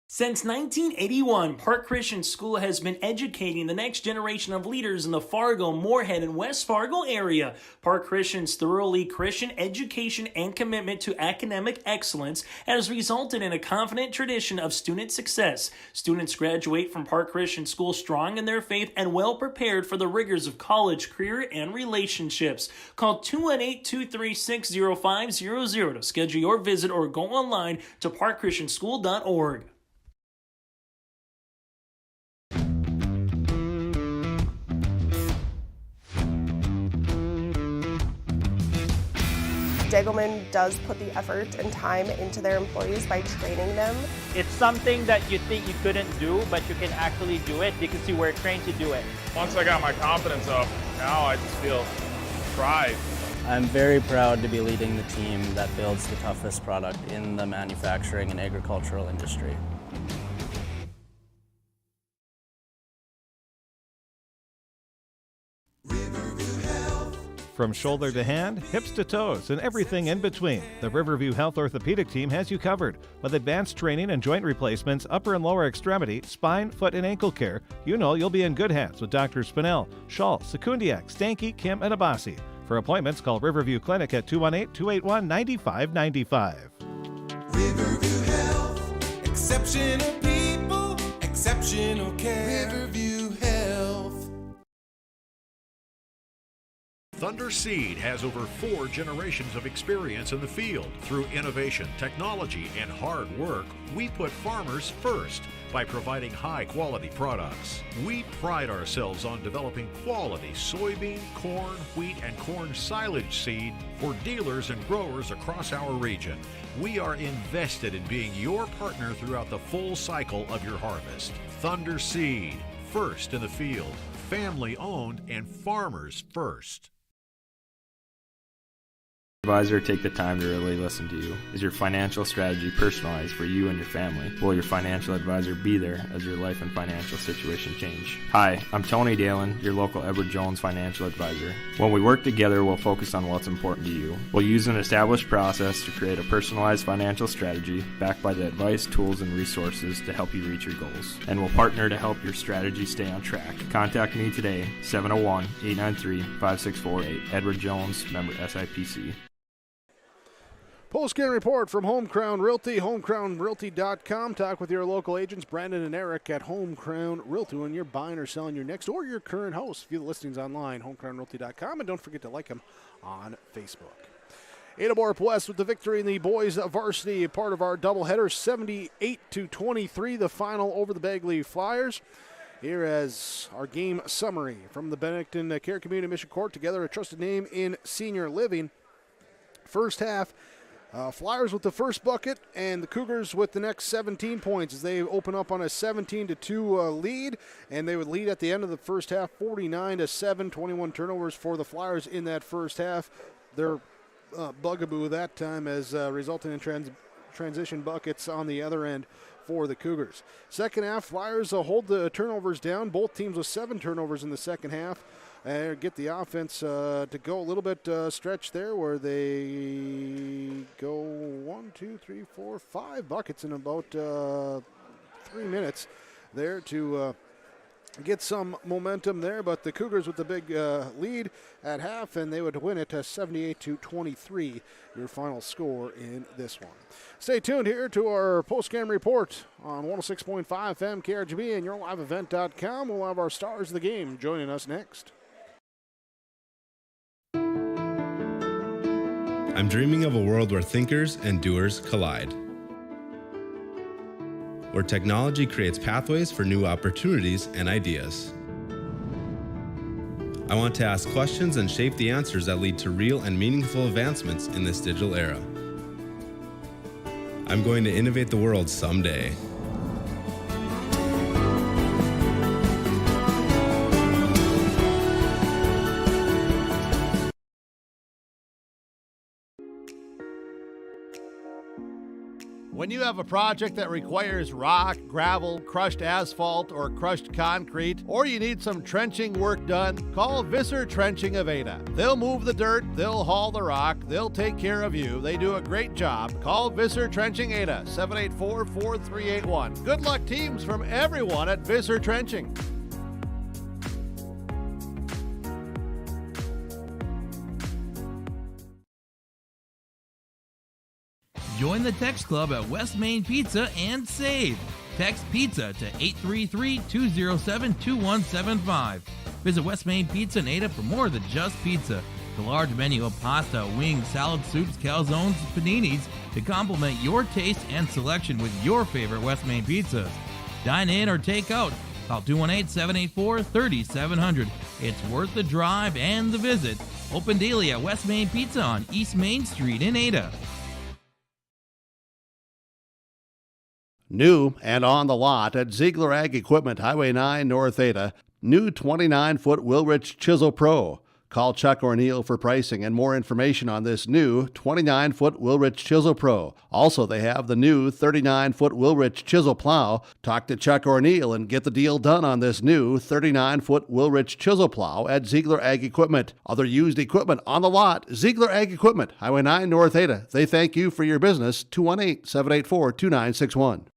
Since 1981, Park Christian School has been educating the next generation of leaders in the Fargo, Moorhead, and West Fargo area. Park Christian's thoroughly Christian education and commitment to academic excellence has resulted in a confident tradition of student success. Students graduate from Park Christian School strong in their faith and well prepared for the rigors of college, career, and relationships. Call 218-236-0500 to schedule your visit or go online to parkchristianschool.org. Degelman does put the effort and time into their employees by training them. It's something that you think you couldn't do, but you can actually do it because you were trained to do it. Once I got my confidence up, now I just feel pride. I'm very proud to be leading the team that builds the toughest product in the manufacturing and agricultural industry. From shoulder to hand, hips to toes, and everything in between, the Riverview Health Orthopedic Team has you covered. With advanced training and joint replacements, upper and lower extremity, spine, foot, and ankle care, you know you'll be in good hands with Drs. Spinell, Schall, Sekundiak, Stanky, Kim, and Abasi. For appointments, call Riverview Clinic at 218-281-9595. Riverview Health, exceptional people, exceptional care. Riverview Health. Thunder Seed has over 4 generations of experience in the field. Through innovation, technology, and hard work, we put farmers first by providing high-quality products. We pride ourselves on developing quality soybean, corn, wheat, and corn silage seed for dealers and growers across our region. We are invested in being your partner throughout the full cycle of your harvest. Thunder Seed, first in the field, family-owned, and farmers first. Advisor take the time to really listen to you. Is your financial strategy personalized for you and your family? Will your financial advisor be there as your life and financial situation change? Hi, I'm Tony Dalen, your local Edward Jones financial advisor. When we work together, we'll focus on what's important to you. We'll use an established process to create a personalized financial strategy backed by the advice, tools, and resources to help you reach your goals. And we'll partner to help your strategy stay on track. Contact me today, 701-893-5648. Edward Jones, member SIPC. Postgame report from Home Crown Realty, homecrownrealty.com. Talk with your local agents, Brandon and Eric at Home Crown Realty when you're buying or selling your next or your current house. View the listings online, homecrownrealty.com, and don't forget to like them on Facebook. Ada-Borup-West with the victory in the boys varsity, part of our doubleheader, 78-23, the final over the Bagley Flyers. Here as our game summary from the Bennington Care Community Mission Court, together a trusted name in senior living. First half, Flyers with the first bucket, and the Cougars with the next 17 points as they open up on a 17-2 lead, and they would lead at the end of the first half, 49-7, 21 turnovers for the Flyers in that first half. Their bugaboo that time as resulting in transition buckets on the other end for the Cougars. Second half, Flyers hold the turnovers down. Both teams with 7 turnovers in the second half. Get the offense to go a little bit stretch there where they go 1, 2, 3, 4, 5 buckets in about 3 minutes there to get some momentum there. But the Cougars with the big lead at half, and they would win it 78-23, your final score in this one. Stay tuned here to our post-game report on 106.5 FM KRGB and YourLiveEvent.com. We'll have our stars of the game joining us next. I'm dreaming of a world where thinkers and doers collide, where technology creates pathways for new opportunities and ideas. I want to ask questions and shape the answers that lead to real and meaningful advancements in this digital era. I'm going to innovate the world someday. When you have a project that requires rock, gravel, crushed asphalt, or crushed concrete, or you need some trenching work done, call Visser Trenching of Ada. They'll move the dirt, they'll haul the rock, they'll take care of you. They do a great job. Call Visser Trenching Ada, 784-4381. Good luck, teams, from everyone at Visser Trenching. Join the text club at West Main Pizza and save. Text PIZZA to 833-207-2175. Visit West Main Pizza in Ada for more than just pizza. The large menu of pasta, wings, salad soups, calzones, paninis to complement your taste and selection with your favorite West Main pizzas. Dine in or take out. Call 218-784-3700. It's worth the drive and the visit. Open daily at West Main Pizza on East Main Street in Ada. New and on the lot at Ziegler Ag Equipment, Highway 9, North Ada. New 29-foot Wilrich Chisel Pro. Call Chuck or Neil for pricing and more information on this new 29-foot Wilrich Chisel Pro. Also, they have the new 39-foot Wilrich Chisel Plow. Talk to Chuck or Neil and get the deal done on this new 39-foot Wilrich Chisel Plow at Ziegler Ag Equipment. Other used equipment on the lot, Ziegler Ag Equipment, Highway 9, North Ada. They thank you for your business. 218-784-2961.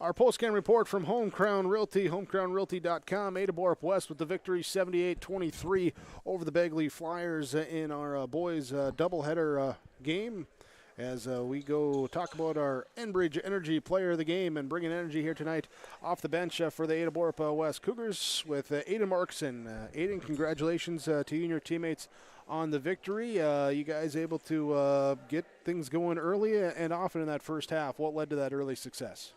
Our postgame report from Home Crown Realty, homecrownrealty.com. Ada-Borup-West with the victory, 78-23 over the Bagley Flyers in our boys' doubleheader game. As we go talk about our Enbridge Energy Player of the Game and bringing energy here tonight off the bench for the Ada-Borup-West Cougars with Aiden Markson. Aiden, congratulations to you and your teammates on the victory. You guys able to get things going early and often in that first half. What led to that early success?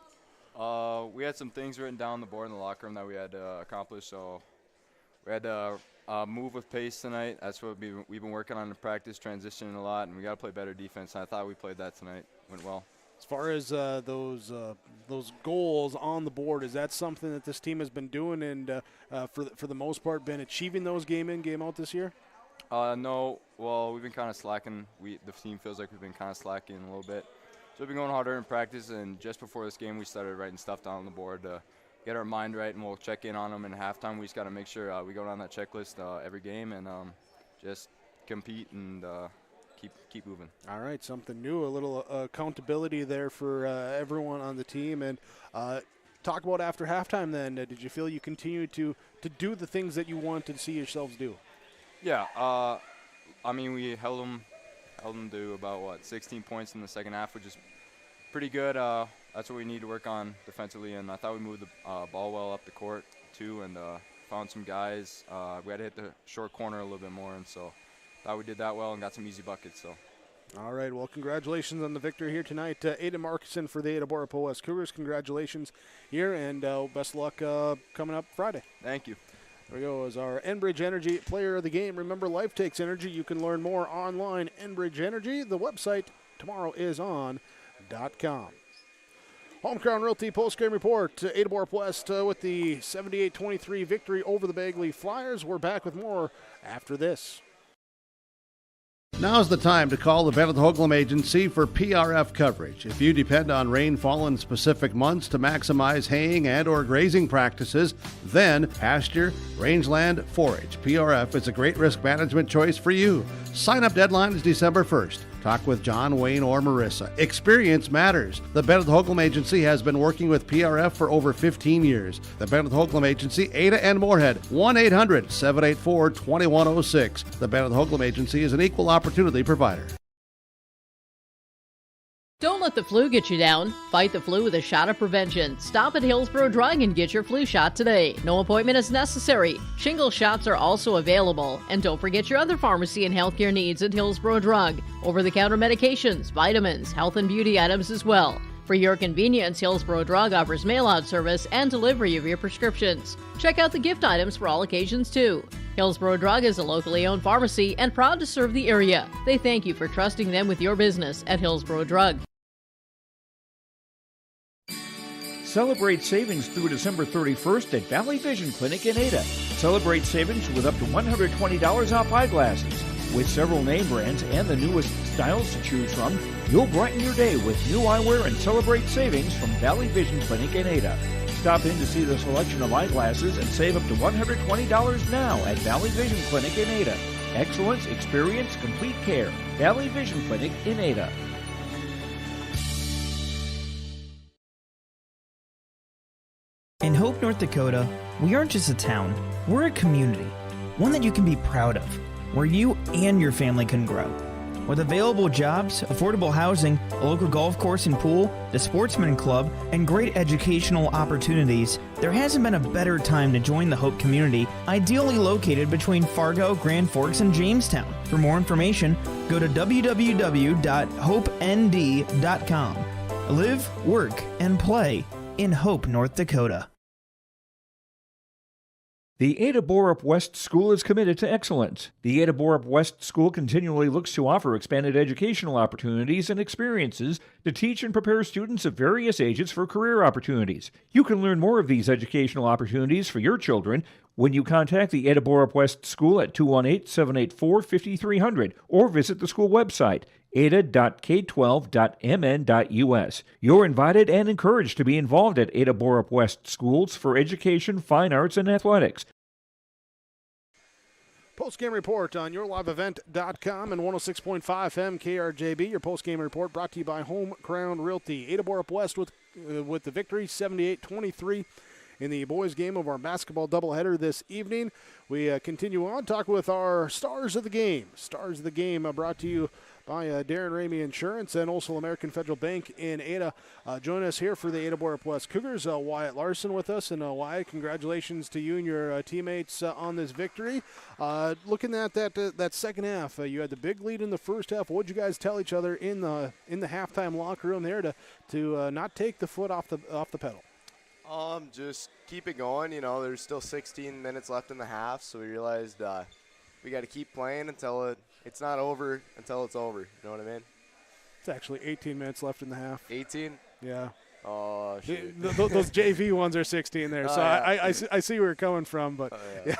We had some things written down on the board in the locker room that we had to accomplish, so we had to move with pace tonight. That's what we've been working on in practice, transitioning a lot, and we got to play better defense, and I thought we played that tonight. Went well. As far as those goals on the board, is that something that this team has been doing and for the most part been achieving those game in, game out this year? No. Well, we've been kind of slacking. The team feels like we've been kind of slacking a little bit. So we've been going harder in practice, and just before this game, we started writing stuff down on the board to get our mind right, and we'll check in on them in halftime. We just got to make sure we go down that checklist every game and just compete and keep moving. All right, something new, a little accountability there for everyone on the team. And talk about after halftime then. Did you feel you continued to do the things that you wanted to see yourselves do? Yeah, I mean, we held them to about 16 points in the second half, which is pretty good. That's what we need to work on defensively, and I thought we moved the ball well up the court too, and found some guys. We had to hit the short corner a little bit more, and so thought we did that well and got some easy buckets. So. All right, well, congratulations on the victory here tonight. Aiden Markson for the Ada-Borup-West Cougars. Congratulations here, and best of luck coming up Friday. Thank you. There we go, as our Enbridge Energy Player of the Game. Remember, life takes energy. You can learn more online, Enbridge Energy. The website tomorrowison.com. Home Crown Realty postgame report. Ada-Borup-West with the 78-23 victory over the Bagley Flyers. We're back with more after this. Now's the time to call the Bennett Hoagland Agency for PRF coverage. If you depend on rainfall in specific months to maximize haying and or grazing practices, then pasture, rangeland, forage. PRF is a great risk management choice for you. Sign-up deadline is December 1st. Talk with John, Wayne, or Marissa. Experience matters. The Bennett Hoagland Agency has been working with PRF for over 15 years. The Bennett Hoagland Agency, Ada and Moorhead, 1-800-784-2106. The Bennett Hoagland Agency is an equal opportunity provider. Don't let the flu get you down. Fight the flu with a shot of prevention. Stop at Hillsborough Drug and get your flu shot today. No appointment is necessary. Shingle shots are also available. And don't forget your other pharmacy and healthcare needs at Hillsborough Drug. Over-the-counter medications, vitamins, health and beauty items as well. For your convenience, Hillsborough Drug offers mail-out service and delivery of your prescriptions. Check out the gift items for all occasions, too. Hillsborough Drug is a locally owned pharmacy and proud to serve the area. They thank you for trusting them with your business at Hillsborough Drug. Celebrate savings through December 31st at Valley Vision Clinic in Ada. Celebrate savings with up to $120 off eyeglasses. With several name brands and the newest styles to choose from, you'll brighten your day with new eyewear and celebrate savings from Valley Vision Clinic in Ada. Stop in to see the selection of eyeglasses and save up to $120 now at Valley Vision Clinic in Ada. Excellence, experience, complete care. Valley Vision Clinic in Ada. In Hope, North Dakota, we aren't just a town, we're a community, one that you can be proud of, where you and your family can grow. With available jobs, affordable housing, a local golf course and pool, the Sportsman Club, and great educational opportunities, there hasn't been a better time to join the Hope community, ideally located between Fargo, Grand Forks, and Jamestown. For more information, go to www.hopend.com. Live, work, and play in Hope, North Dakota. The Ada-Borup-West School is committed to excellence. The Ada-Borup-West School continually looks to offer expanded educational opportunities and experiences to teach and prepare students of various ages for career opportunities. You can learn more of these educational opportunities for your children when you contact the Ada-Borup-West School at 218-784-5300 or visit the school website, ada.k12.mn.us. You're invited and encouraged to be involved at Ada-Borup-West Schools for education, fine arts, and athletics. Postgame report on yourliveevent.com and 106.5 FM KRJB. Your postgame report brought to you by Home Crown Realty. Ada-Borup-West with the victory, 78-23. In the boys' game of our basketball doubleheader this evening, we continue on talking with our stars of the game. Stars of the game brought to you by Darren Ramey Insurance and also American Federal Bank in Ada. Join us here for the Ada-Borup-West Cougars. Wyatt Larson with us. And Wyatt, congratulations to you and your teammates on this victory. Looking at that second half, you had the big lead in the first half. What did you guys tell each other in the halftime locker room there to not take the foot off the pedal? Just keep it going. You know, there's still 16 minutes left in the half, so we realized we got to keep playing until it's not over until it's over. You know what I mean? It's actually 18 minutes left in the half. 18? Yeah. Oh, shoot. Those JV ones are 16 there, so yeah. I see where you're coming from, but yeah.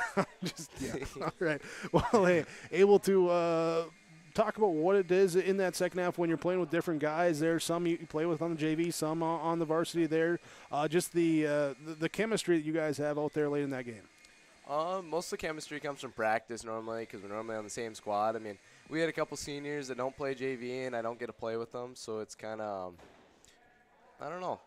All right. Well, hey, able to talk about what it is in that second half when you're playing with different guys. There's some you play with on the JV, some on the varsity there. Just the chemistry that you guys have out there late in that game. Most of the chemistry comes from practice normally because we're normally on the same squad. I mean, we had a couple seniors that don't play JV, and I don't get to play with them, so it's kind of, I don't know.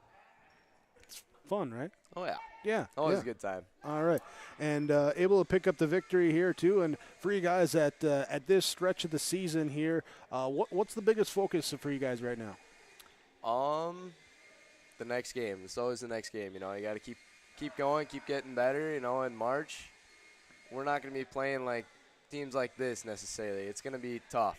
It's fun, right? Oh, yeah. Yeah. Always a good time. All right. And able to pick up the victory here, too. And for you guys at this stretch of the season here, what's the biggest focus for you guys right now? The next game. It's always the next game. You know, you got to keep going, keep getting better. You know, in March, we're not going to be playing like teams like this necessarily. It's going to be tough.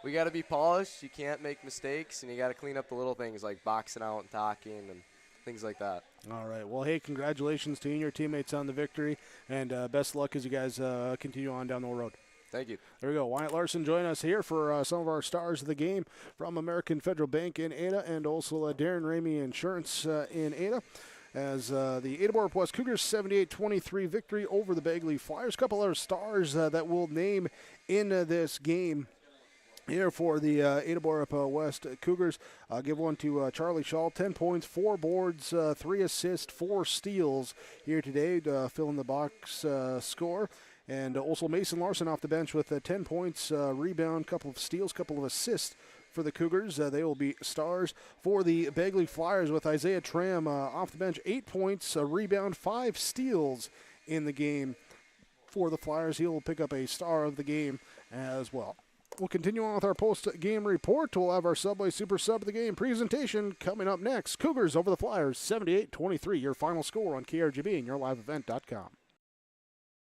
We got to be polished. You can't make mistakes, and you got to clean up the little things like boxing out and talking and things like that. All right. Well, hey, congratulations to you and your teammates on the victory, and best luck as you guys continue on down the road. Thank you. There we go. Wyatt Larson joining us here for some of our stars of the game from American Federal Bank in Ada and also Darren Ramey Insurance in Ada. As the Ada-Borup-West Cougars 78-23 victory over the Bagley Flyers. A couple other stars that we'll name in this game here for the Ada-Borup-West Cougars. I'll give one to Charlie Shaw, 10 points, 4 boards, 3 assists, 4 steals here today to fill in the box score. And also Mason Larson off the bench with 10 points, rebound, couple of steals, couple of assists for the Cougars. They will be stars for the Bagley Flyers with Isaiah Tram off the bench, 8 points, a rebound, 5 steals in the game for the Flyers. He'll pick up a star of the game as well. We'll continue on with our post-game report. We'll have our Subway Super Sub of the Game presentation coming up next. Cougars over the Flyers, 78-23, your final score on KRGB and yourliveevent.com.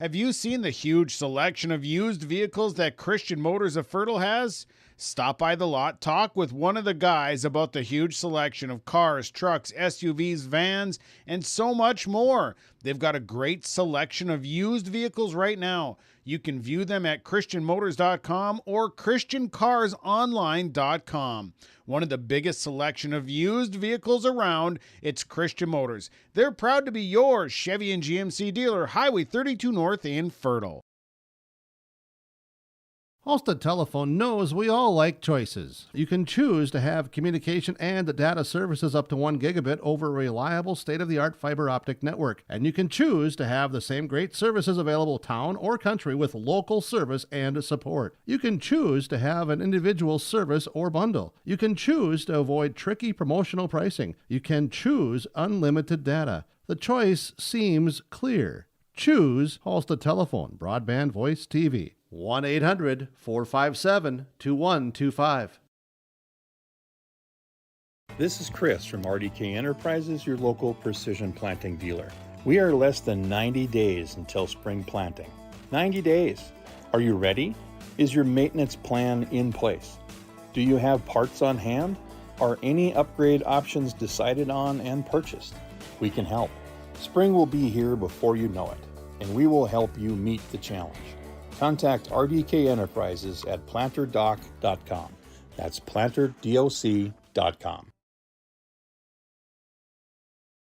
Have you seen the huge selection of used vehicles that Christian Motors of Fertile has? Stop by the lot, talk with one of the guys about the huge selection of cars, trucks, SUVs, vans, and so much more. They've got a great selection of used vehicles right now. You can view them at christianmotors.com or christiancarsonline.com. One of the biggest selection of used vehicles around, it's Christian Motors. They're proud to be your Chevy and GMC dealer, Highway 32 North in Fertile. Halstead Telephone knows we all like choices. You can choose to have communication and data services up to 1 gigabit over a reliable state-of-the-art fiber optic network. And you can choose to have the same great services available town or country with local service and support. You can choose to have an individual service or bundle. You can choose to avoid tricky promotional pricing. You can choose unlimited data. The choice seems clear. Choose Halstead Telephone, broadband voice TV. 1-800-457-2125. This is Chris from RDK Enterprises, your local precision planting dealer. We are less than 90 days until spring planting. 90 days. Are you ready? Is your maintenance plan in place? Do you have parts on hand? Are any upgrade options decided on and purchased? We can help. Spring will be here before you know it, and we will help you meet the challenge. Contact RDK Enterprises at planterdoc.com. That's planterdoc.com.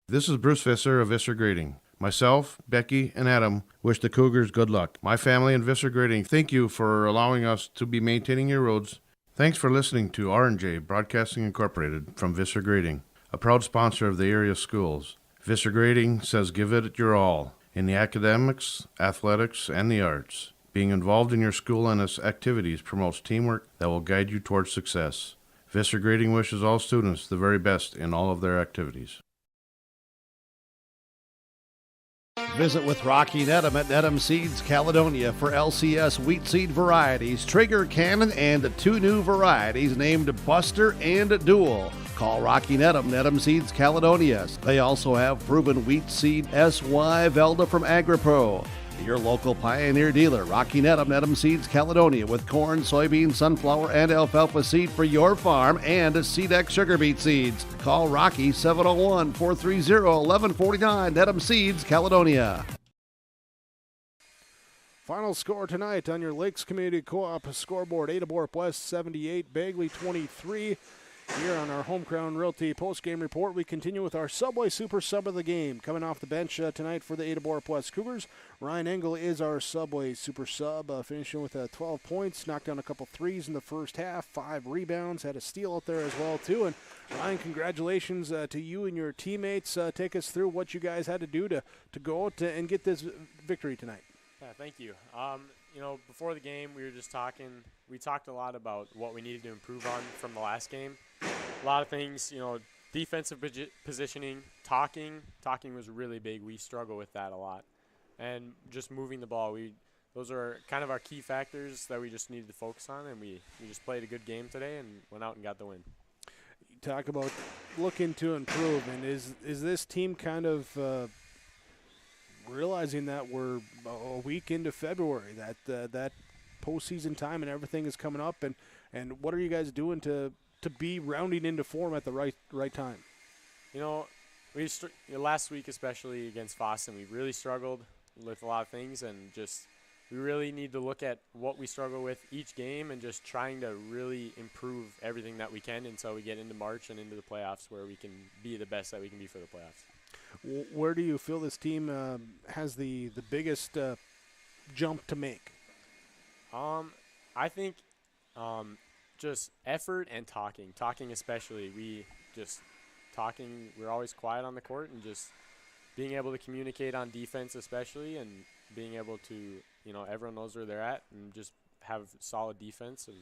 This is Bruce Visser of Visser Grading. Myself, Becky, and Adam wish the Cougars good luck. My family and Visser Grading thank you for allowing us to be maintaining your roads. Thanks for listening to R&J Broadcasting Incorporated from Visser Grading, a proud sponsor of the area schools. Visser Grading says give it your all in the academics, athletics, and the arts. Being involved in your school and its activities promotes teamwork that will guide you towards success. Visser Grading wishes all students the very best in all of their activities. Visit with Rocky Nedham at Nedham Seeds Caledonia for LCS wheat seed varieties, Trigger Cannon, and 2 new varieties named Buster and Dual. Call Rocky Nedham, Nedham Seeds Caledonia. They also have proven wheat seed SY Velda from AgriPro. Your local Pioneer dealer, Rocky Nedham, Nedham Seeds Caledonia, with corn, soybean, sunflower, and alfalfa seed for your farm and Seedex sugar beet seeds. Call Rocky 701-430-1149, Nedham Seeds Caledonia. Final score tonight on your Lakes Community Co-op scoreboard: Ada-Borup-West 78, Bagley 23. Here on our Home Crown Realty post-game report, we continue with our Subway Super Sub of the game. Coming off the bench tonight for the Ada-Borup-West Cougars, Ryan Engel is our Subway Super Sub, finishing with 12 points, knocked down a couple threes in the first half, 5 rebounds, had a steal out there as well, too. And Ryan, congratulations to you and your teammates. Take us through what you guys had to do to go out and get this victory tonight. Yeah, thank you. Before the game, we were just talking. We talked a lot about what we needed to improve on from the last game. A lot of things, defensive positioning, talking was really big. We struggle with that a lot. And just moving the ball, those are kind of our key factors that we just needed to focus on, and we just played a good game today and went out and got the win. You talk about looking to improve, and is this team kind of realizing that we're a week into February, that postseason time and everything is coming up, and what are you guys doing to be rounding into form at the right time? Last week, especially against Boston, we really struggled with a lot of things, and we really need to look at what we struggle with each game and just trying to really improve everything that we can until we get into March and into the playoffs, where we can be the best that we can be for the playoffs. Where do you feel this team has the biggest jump to make? I think just effort and talking. Talking especially. We're always quiet on the court, and just being able to communicate on defense especially, and being able to, everyone knows where they're at, and just have solid defense, and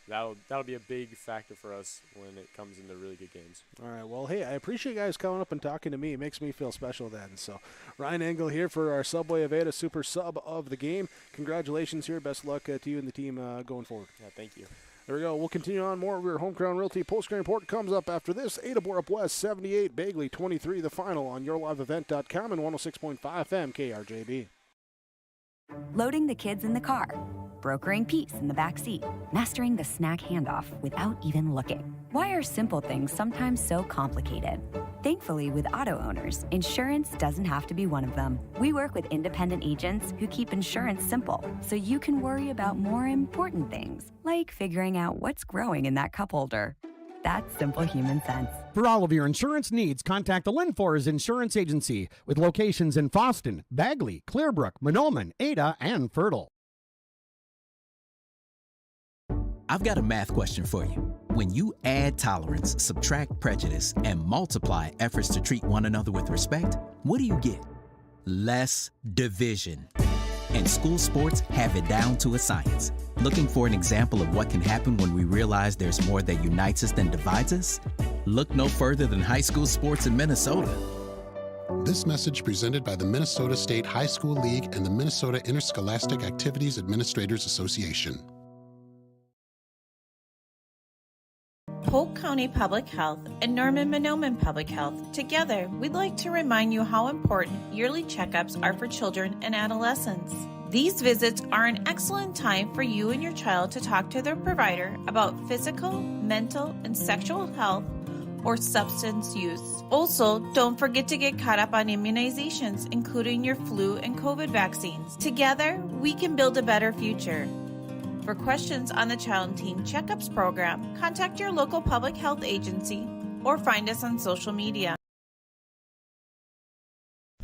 that'll be a big factor for us when it comes into really good games. All right. Well, hey, I appreciate you guys coming up and talking to me. It makes me feel special then. So, Ryan Engel here for our Subway of Ada Super Sub of the game. Congratulations here. Best luck to you and the team going forward. Yeah, thank you. There we go. We'll continue on more of your Home Crown Realty post-game report comes up after this. Ada-Borup-West 78, Bagley 23, the final on yourliveevent.com and 106.5 FM KRJB. Loading the kids in the car. brokering peace in the back seat, mastering the snack handoff without even looking. Why are simple things sometimes so complicated? Thankfully, with auto owners, insurance doesn't have to be one of them. We work with independent agents who keep insurance simple, so you can worry about more important things, like figuring out what's growing in that cup holder. That's simple human sense. For all of your insurance needs, contact the Lynn Forest Insurance Agency with locations in Fosston, Bagley, Clearbrook, Monolman, Ada, and Fertile. I've got a math question for you. When you add tolerance, subtract prejudice, and multiply efforts to treat one another with respect, what do you get? Less division. And school sports have it down to a science. Looking for an example of what can happen when we realize there's more that unites us than divides us? Look no further than high school sports in Minnesota. This message presented by the Minnesota State High School League and the Minnesota Interscholastic Activities Administrators Association. Polk County Public Health and Norman-Monoman Public Health. Together, we'd like to remind you how important yearly checkups are for children and adolescents. These visits are an excellent time for you and your child to talk to their provider about physical, mental, and sexual health or substance use. Also, don't forget to get caught up on immunizations, including your flu and COVID vaccines. Together, we can build a better future. For questions on the Child and Teen Checkups program, contact your local public health agency or find us on social media.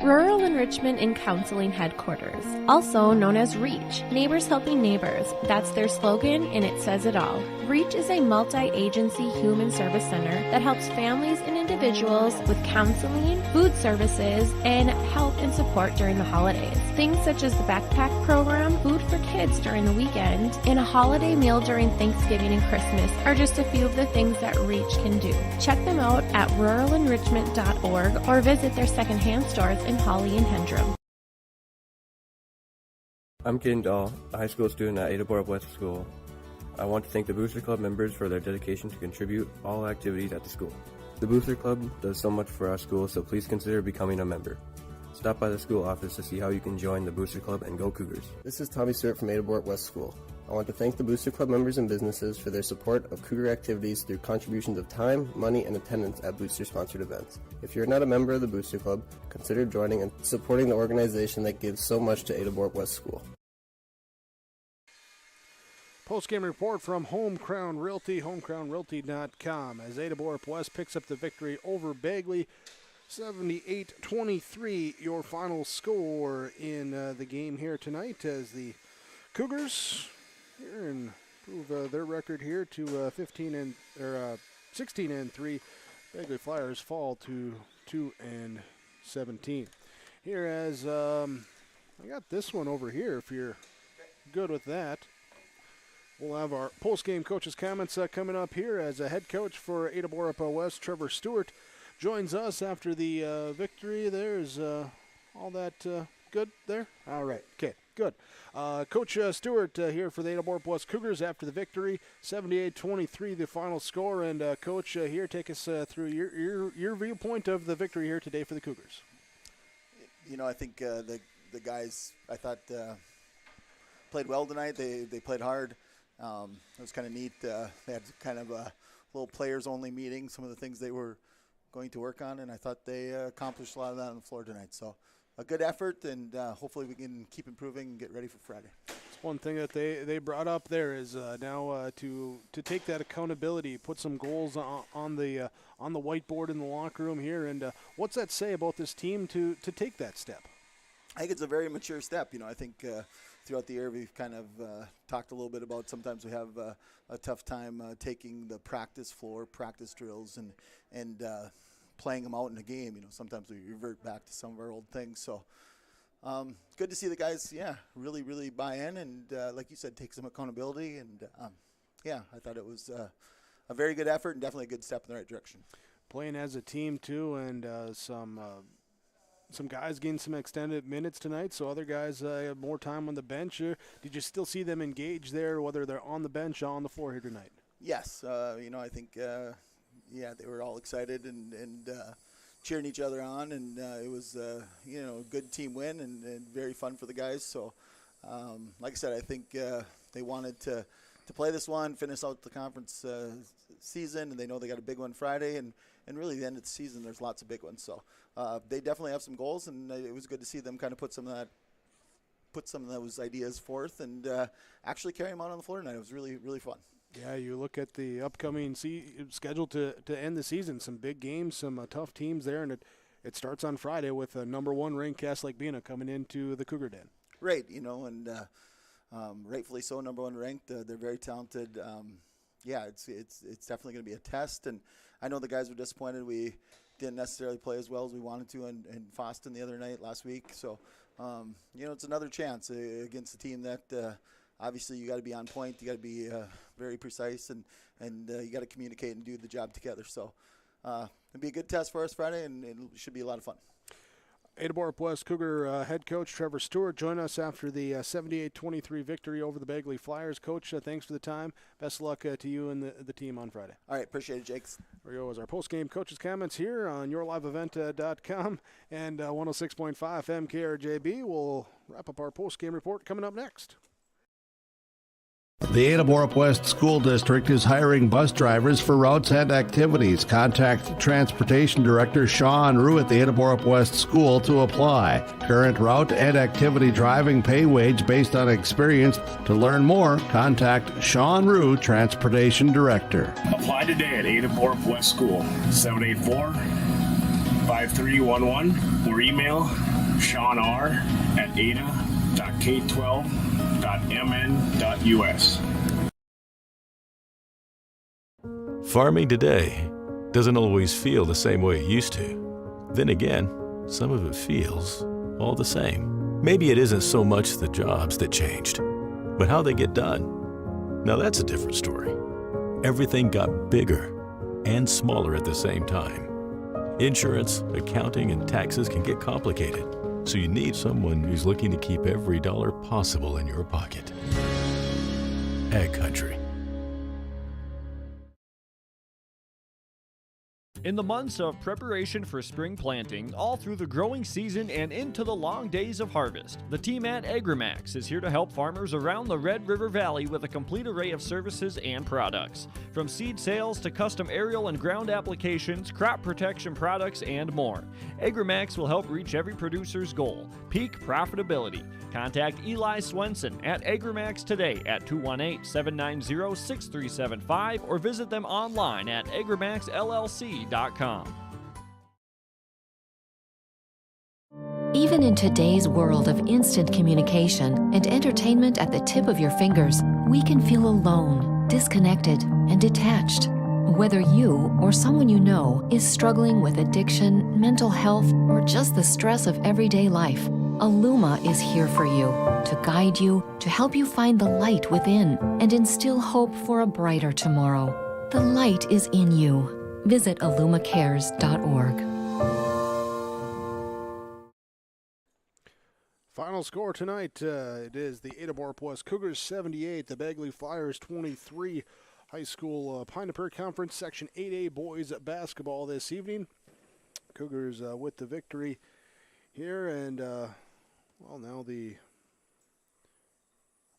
Rural Enrichment and Counseling Headquarters, also known as REACH, Neighbors Helping Neighbors. That's their slogan, and it says it all. REACH is a multi-agency human service center that helps families and individuals with counseling, food services, and help and support during the holidays. Things such as the backpack program, food for kids during the weekend, and a holiday meal during Thanksgiving and Christmas are just a few of the things that REACH can do. Check them out at ruralenrichment.org or visit their secondhand stores in Holly and Hendrum. I'm Caden Dahl, a high school student at Ada-Borup-West School. I want to thank the Booster Club members for their dedication to contribute all activities at the school. The Booster Club does so much for our school, so please consider becoming a member. Stop by the school office to see how you can join the Booster Club and go Cougars. This is Tommy Stewart from Ada-Borup-West School. I want to thank the Booster Club members and businesses for their support of Cougar activities through contributions of time, money, and attendance at Booster-sponsored events. If you're not a member of the Booster Club, consider joining and supporting the organization that gives so much to Ada-Borup-West School. Postgame report from Home Crown Realty, homecrownrealty.com, as Ada-Borup-West picks up the victory over Bagley. 78-23, your final score in the game here tonight, as the Cougars here improve their record here to 16-3. Bagley Flyers fall to 2-17. Here, as I got this one over here, if you're good with that. We'll have our post-game coaches' comments coming up here, as a head coach for Ada-Borup-West, Trevor Stewart, joins us after the victory. There's all that good there? All right, okay, good. Coach Stewart here for the Ada-Borup-West Cougars after the victory, 78-23 the final score. And Coach, here, take us through your viewpoint of the victory here today for the Cougars. You know, I think the guys, I thought, played well tonight. They played hard. It was kind of neat. They had kind of a little players-only meeting, some of the things they were going to work on, and I thought they accomplished a lot of that on the floor tonight. So a good effort, and hopefully we can keep improving and get ready for Friday. One thing that they brought up there is now to take that accountability, put some goals on the whiteboard in the locker room here, and what's that say about this team to take that step? I think it's a very mature step. You know, I think throughout the year we've kind of talked a little bit about sometimes we have a tough time taking the practice floor, practice drills, and playing them out in a game. You know, sometimes we revert back to some of our old things. So good to see the guys, really, really buy in and, like you said, take some accountability. And, I thought it was a very good effort and definitely a good step in the right direction. Playing as a team, too, and some guys getting some extended minutes tonight, so other guys have more time on the bench. Did you still see them engaged there, whether they're on the bench or on the floor here tonight? Yes. I think, they were all excited and cheering each other on, and it was, a good team win and very fun for the guys. So Like I said, I think they wanted to play this one, finish out the conference season, and they know they got a big one Friday, and really the end of the season there's lots of big ones. So they definitely have some goals, and it was good to see them kind of put some of those ideas forth and actually carry them out on the floor tonight. It was really, really fun. Yeah, you look at the upcoming schedule to end the season, some big games, some tough teams there, and it starts on Friday with a number 1 ranked Cass Lake Bena coming into the Cougar Den. Right, and rightfully so, number 1 ranked. They're very talented. It's definitely going to be a test, and I know the guys were disappointed we didn't necessarily play as well as we wanted to in Foston the other night last week. So, it's another chance against a team that obviously you got to be on point, you got to be very precise, and you got to communicate and do the job together. So it'll be a good test for us Friday, and it should be a lot of fun. Ada-Borup-West Cougar head coach Trevor Stewart joined us after the 78-23 victory over the Bagley Flyers. Coach, thanks for the time. Best of luck to you and the team on Friday. All right, appreciate it, Jakes. There we go as our post-game coaches' comments here on yourliveevent.com and 106.5 FM KRJB. We'll wrap up our post-game report coming up next. The Ada-Borup-West School District is hiring bus drivers for routes and activities. Contact Transportation Director Sean Rue at the Ada-Borup-West School to apply. Current route and activity driving pay wage based on experience. To learn more, contact Sean Rue, Transportation Director. Apply today at Ada-Borup-West School, 784-5311, or email Sean R. at ada.k12.mn.us. Farming today doesn't always feel the same way it used to. Then again, some of it feels all the same. Maybe it isn't so much the jobs that changed, but how they get done. Now that's a different story. Everything got bigger and smaller at the same time. Insurance, accounting, and taxes can get complicated, so you need someone who's looking to keep every dollar possible in your pocket. Ag Country. In the months of preparation for spring planting, all through the growing season and into the long days of harvest, the team at AgriMax is here to help farmers around the Red River Valley with a complete array of services and products. From seed sales to custom aerial and ground applications, crop protection products, and more. AgriMax will help reach every producer's goal, peak profitability. Contact Eli Swenson at AgriMax today at 218-790-6375 or visit them online at agrimaxllc.com. Even in today's world of instant communication and entertainment at the tip of your fingers, we can feel alone, disconnected, and detached. Whether you or someone you know is struggling with addiction, mental health, or just the stress of everyday life, Illuma is here for you, to guide you, to help you find the light within, and instill hope for a brighter tomorrow. The light is in you. Visit illumacares.org. Final score tonight, it is the Ada-Borup-West Cougars 78, the Bagley Flyers 23. High school Pine Prairie Conference Section 8A boys basketball this evening. Cougars with the victory here, and now the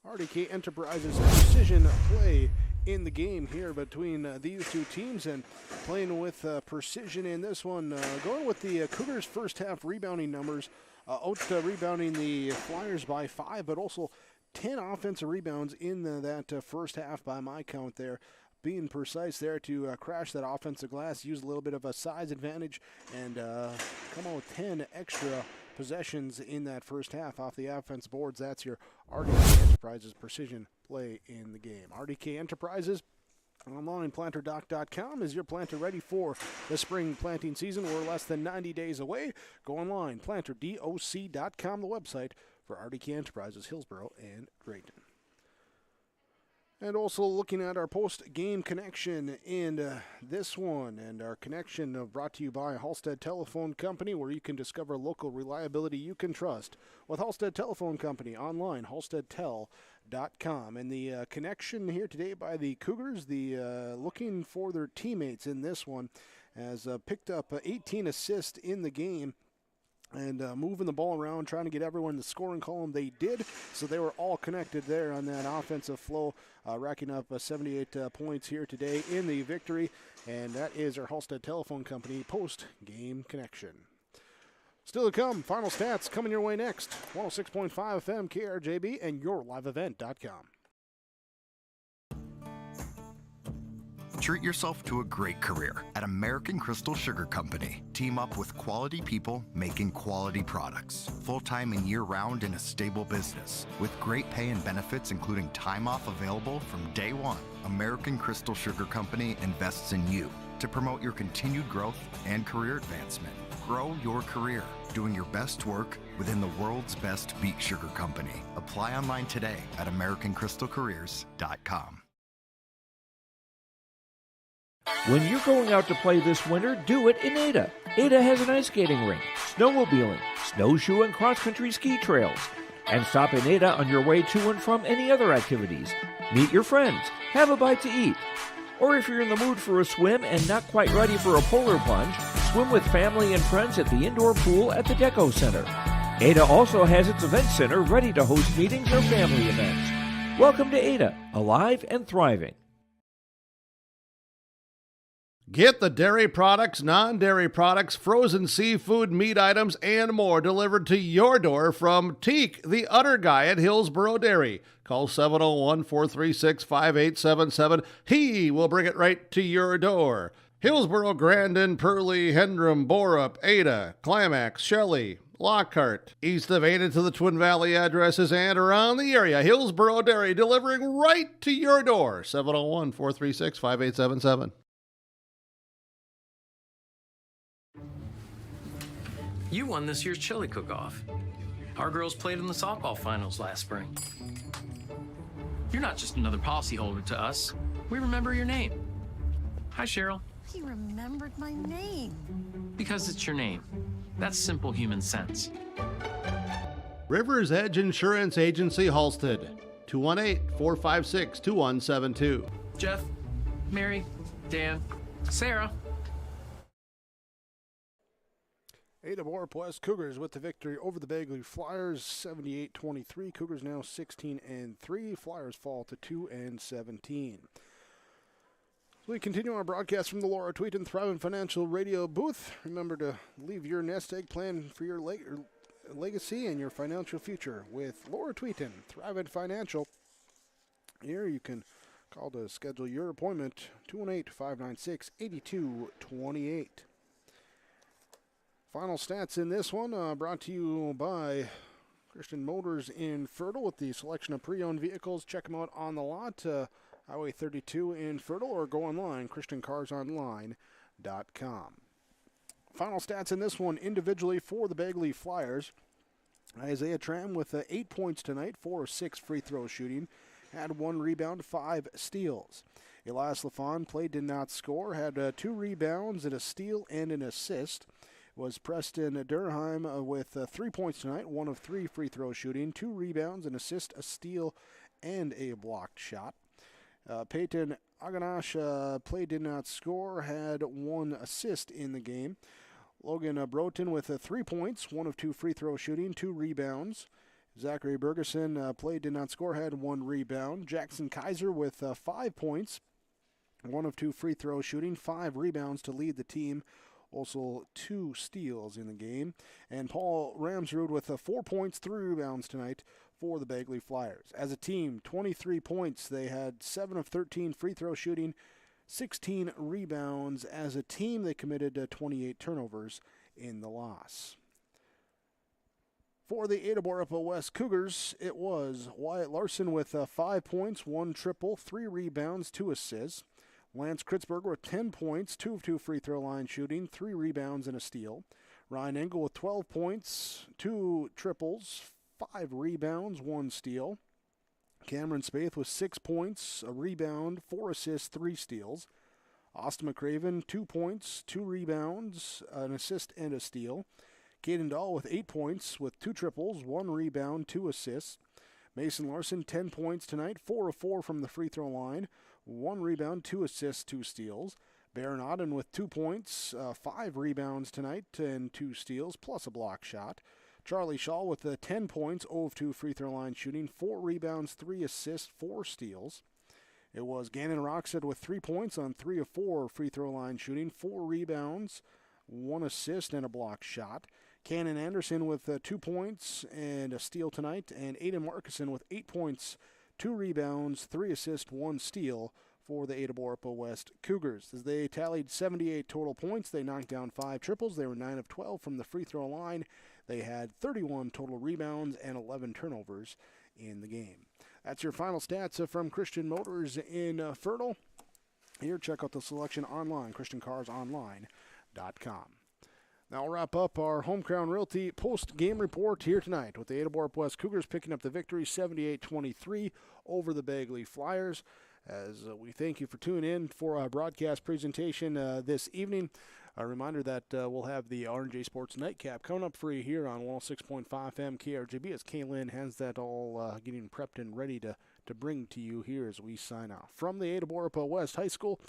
RDK Enterprises precision play in the game here between these two teams, and playing with precision in this one. Going with the Cougars' first half rebounding numbers, rebounding the Flyers by 5, but also 10 offensive rebounds in that first half by my count there. Being precise there to crash that offensive glass, use a little bit of a size advantage, and come on with 10 extra possessions in that first half off the offense boards. That's your RDK Enterprises precision play in the game. RDK Enterprises online, planterdoc.com is your planter ready for the spring planting season. We're less than 90 days away. Go online, planterdoc.com, the website for RDK Enterprises, Hillsboro and Drayton. And also looking at our post-game connection in this one, and our connection brought to you by Halstead Telephone Company, where you can discover local reliability you can trust with Halstead Telephone Company online, halsteadtel.com. And the connection here today by the Cougars, looking for their teammates in this one, has picked up 18 assists in the game. and moving the ball around, trying to get everyone in the scoring column. They did, so they were all connected there on that offensive flow, racking up 78 points here today in the victory, and that is our Halstead Telephone Company post-game connection. Still to come, final stats coming your way next. 106.5 FM, KRJB, and YourLiveEvent.com. Treat yourself to a great career at American Crystal Sugar Company. Team up with quality people making quality products. Full-time and year-round in a stable business. With great pay and benefits including time off available from day one. American Crystal Sugar Company invests in you to promote your continued growth and career advancement. Grow your career, doing your best work within the world's best beet sugar company. Apply online today at AmericanCrystalCareers.com. When you're going out to play this winter, do it in Ada. Ada has an ice skating rink, snowmobiling, snowshoe and cross-country ski trails. And stop in Ada on your way to and from any other activities. Meet your friends, have a bite to eat. Or if you're in the mood for a swim and not quite ready for a polar plunge, swim with family and friends at the indoor pool at the Deco Center. Ada also has its event center ready to host meetings or family events. Welcome to Ada, alive and thriving. Get the dairy products, non-dairy products, frozen seafood, meat items, and more delivered to your door from Teak, the Udder Guy at Hillsboro Dairy. Call 701-436-5877. He will bring it right to your door. Hillsboro, Grandin, Purley, Hendrum, Borup, Ada, Climax, Shelley, Lockhart. East of Ada to the Twin Valley addresses and around the area. Hillsboro Dairy delivering right to your door. 701-436-5877. You won this year's chili cook-off. Our girls played in the softball finals last spring. You're not just another policyholder to us. We remember your name. Hi, Cheryl. He remembered my name. Because it's your name. That's simple human sense. River's Edge Insurance Agency, Halstead. 218-456-2172. Jeff, Mary, Dan, Sarah. Ada-Borup-West Cougars with the victory over the Bagley Flyers, 78-23. Cougars now 16-3. Flyers fall to 2-17. So we continue our broadcast from the Laura Tweeten Thriving Financial Radio booth. Remember to leave your nest egg plan for your legacy and your financial future with Laura Tweeten Thriving Financial. Here you can call to schedule your appointment, 218-596-8228. Final stats in this one brought to you by Christian Motors in Fertile with the selection of pre-owned vehicles. Check them out on the lot, Highway 32 in Fertile, or go online, ChristianCarsOnline.com. Final stats in this one individually for the Bagley Flyers. Isaiah Tram with 8 points tonight, 4 of 6 free throw shooting, had 1 rebound, 5 steals. Elias Lafon played, did not score, had 2 rebounds and a steal and an assist. Was Preston Durheim with 3 points tonight, 1 of 3 free throw shooting, 2 rebounds, an assist, a steal, and a blocked shot. Peyton Aganash played, did not score, had 1 assist in the game. Logan Broughton with 3 points, 1 of 2 free throw shooting, 2 rebounds. Zachary Bergeson played, did not score, had 1 rebound. Jackson Kaiser with 5 points, 1 of 2 free throw shooting, 5 rebounds to lead the team. Also 2 steals in the game. And Paul Ramsrud with 4 points, 3 rebounds tonight for the Bagley Flyers. As a team, 23 points. They had 7 of 13 free throw shooting, 16 rebounds. As a team, they committed 28 turnovers in the loss. For the Ada-Borup-West Cougars, it was Wyatt Larson with 5 points, 1 triple, 3 rebounds, 2 assists. Lance Kritzberger with 10 points, 2 of 2 free throw line shooting, 3 rebounds and a steal. Ryan Engel with 12 points, 2 triples, 5 rebounds, 1 steal. Cameron Spaeth with 6 points, a rebound, 4 assists, 3 steals. Austin McCraven, 2 points, 2 rebounds, an assist and a steal. Caden Dahl with 8 points with 2 triples, 1 rebound, 2 assists. Mason Larson, 10 points tonight, 4 of 4 from the free throw line. 1 rebound, 2 assists, 2 steals. Baron Auden with 2 points, 5 rebounds tonight, and 2 steals, plus a block shot. Charlie Shaw with 10 points, 0 of 2 free throw line shooting, 4 rebounds, 3 assists, 4 steals. It was Gannon Rockstead with 3 points on 3 of 4 free throw line shooting, 4 rebounds, 1 assist, and a block shot. Cannon Anderson with 2 points and a steal tonight, and Aiden Markison with 8 points, 2 rebounds, 3 assists, 1 steal for the Ada-Borup-West Cougars. As they tallied 78 total points, they knocked down 5 triples. They were 9 of 12 from the free throw line. They had 31 total rebounds and 11 turnovers in the game. That's your final stats from Christian Motors in Fertile. Here, check out the selection online, ChristianCarsOnline.com. Now we'll wrap up our Home Crown Realty post-game report here tonight with the Ada-Borup-West Cougars picking up the victory 78-23 over the Bagley Flyers. As we thank you for tuning in for our broadcast presentation this evening. A reminder that we'll have the R&J Sports Nightcap coming up for you here on 106.5 FM KRJB as Kaylin has that all getting prepped and ready to bring to you here as we sign off. From the Ada-Borup-West High School,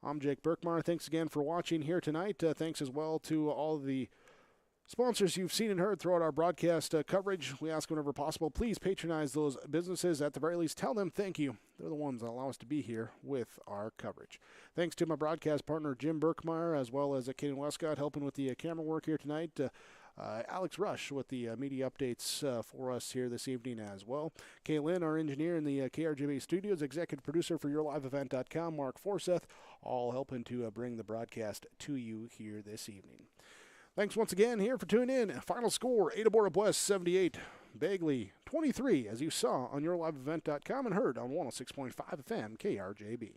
I'm Jake Berkmeyer. Thanks again for watching here tonight. Thanks as well to all the sponsors you've seen and heard throughout our broadcast coverage. We ask whenever possible, please patronize those businesses. At the very least, tell them thank you. They're the ones that allow us to be here with our coverage. Thanks to my broadcast partner, Jim Berkmeyer, as well as Kaden Westcott helping with the camera work here tonight. Alex Rush with the media updates for us here this evening as well. Kaylin, our engineer in the KRJB studios, executive producer for YourLiveEvent.com, Mark Forseth, all helping to bring the broadcast to you here this evening. Thanks once again here for tuning in. Final score, Ada-Borup-West 78, Bagley 23, as you saw on YourLiveEvent.com and heard on 106.5 FM KRJB.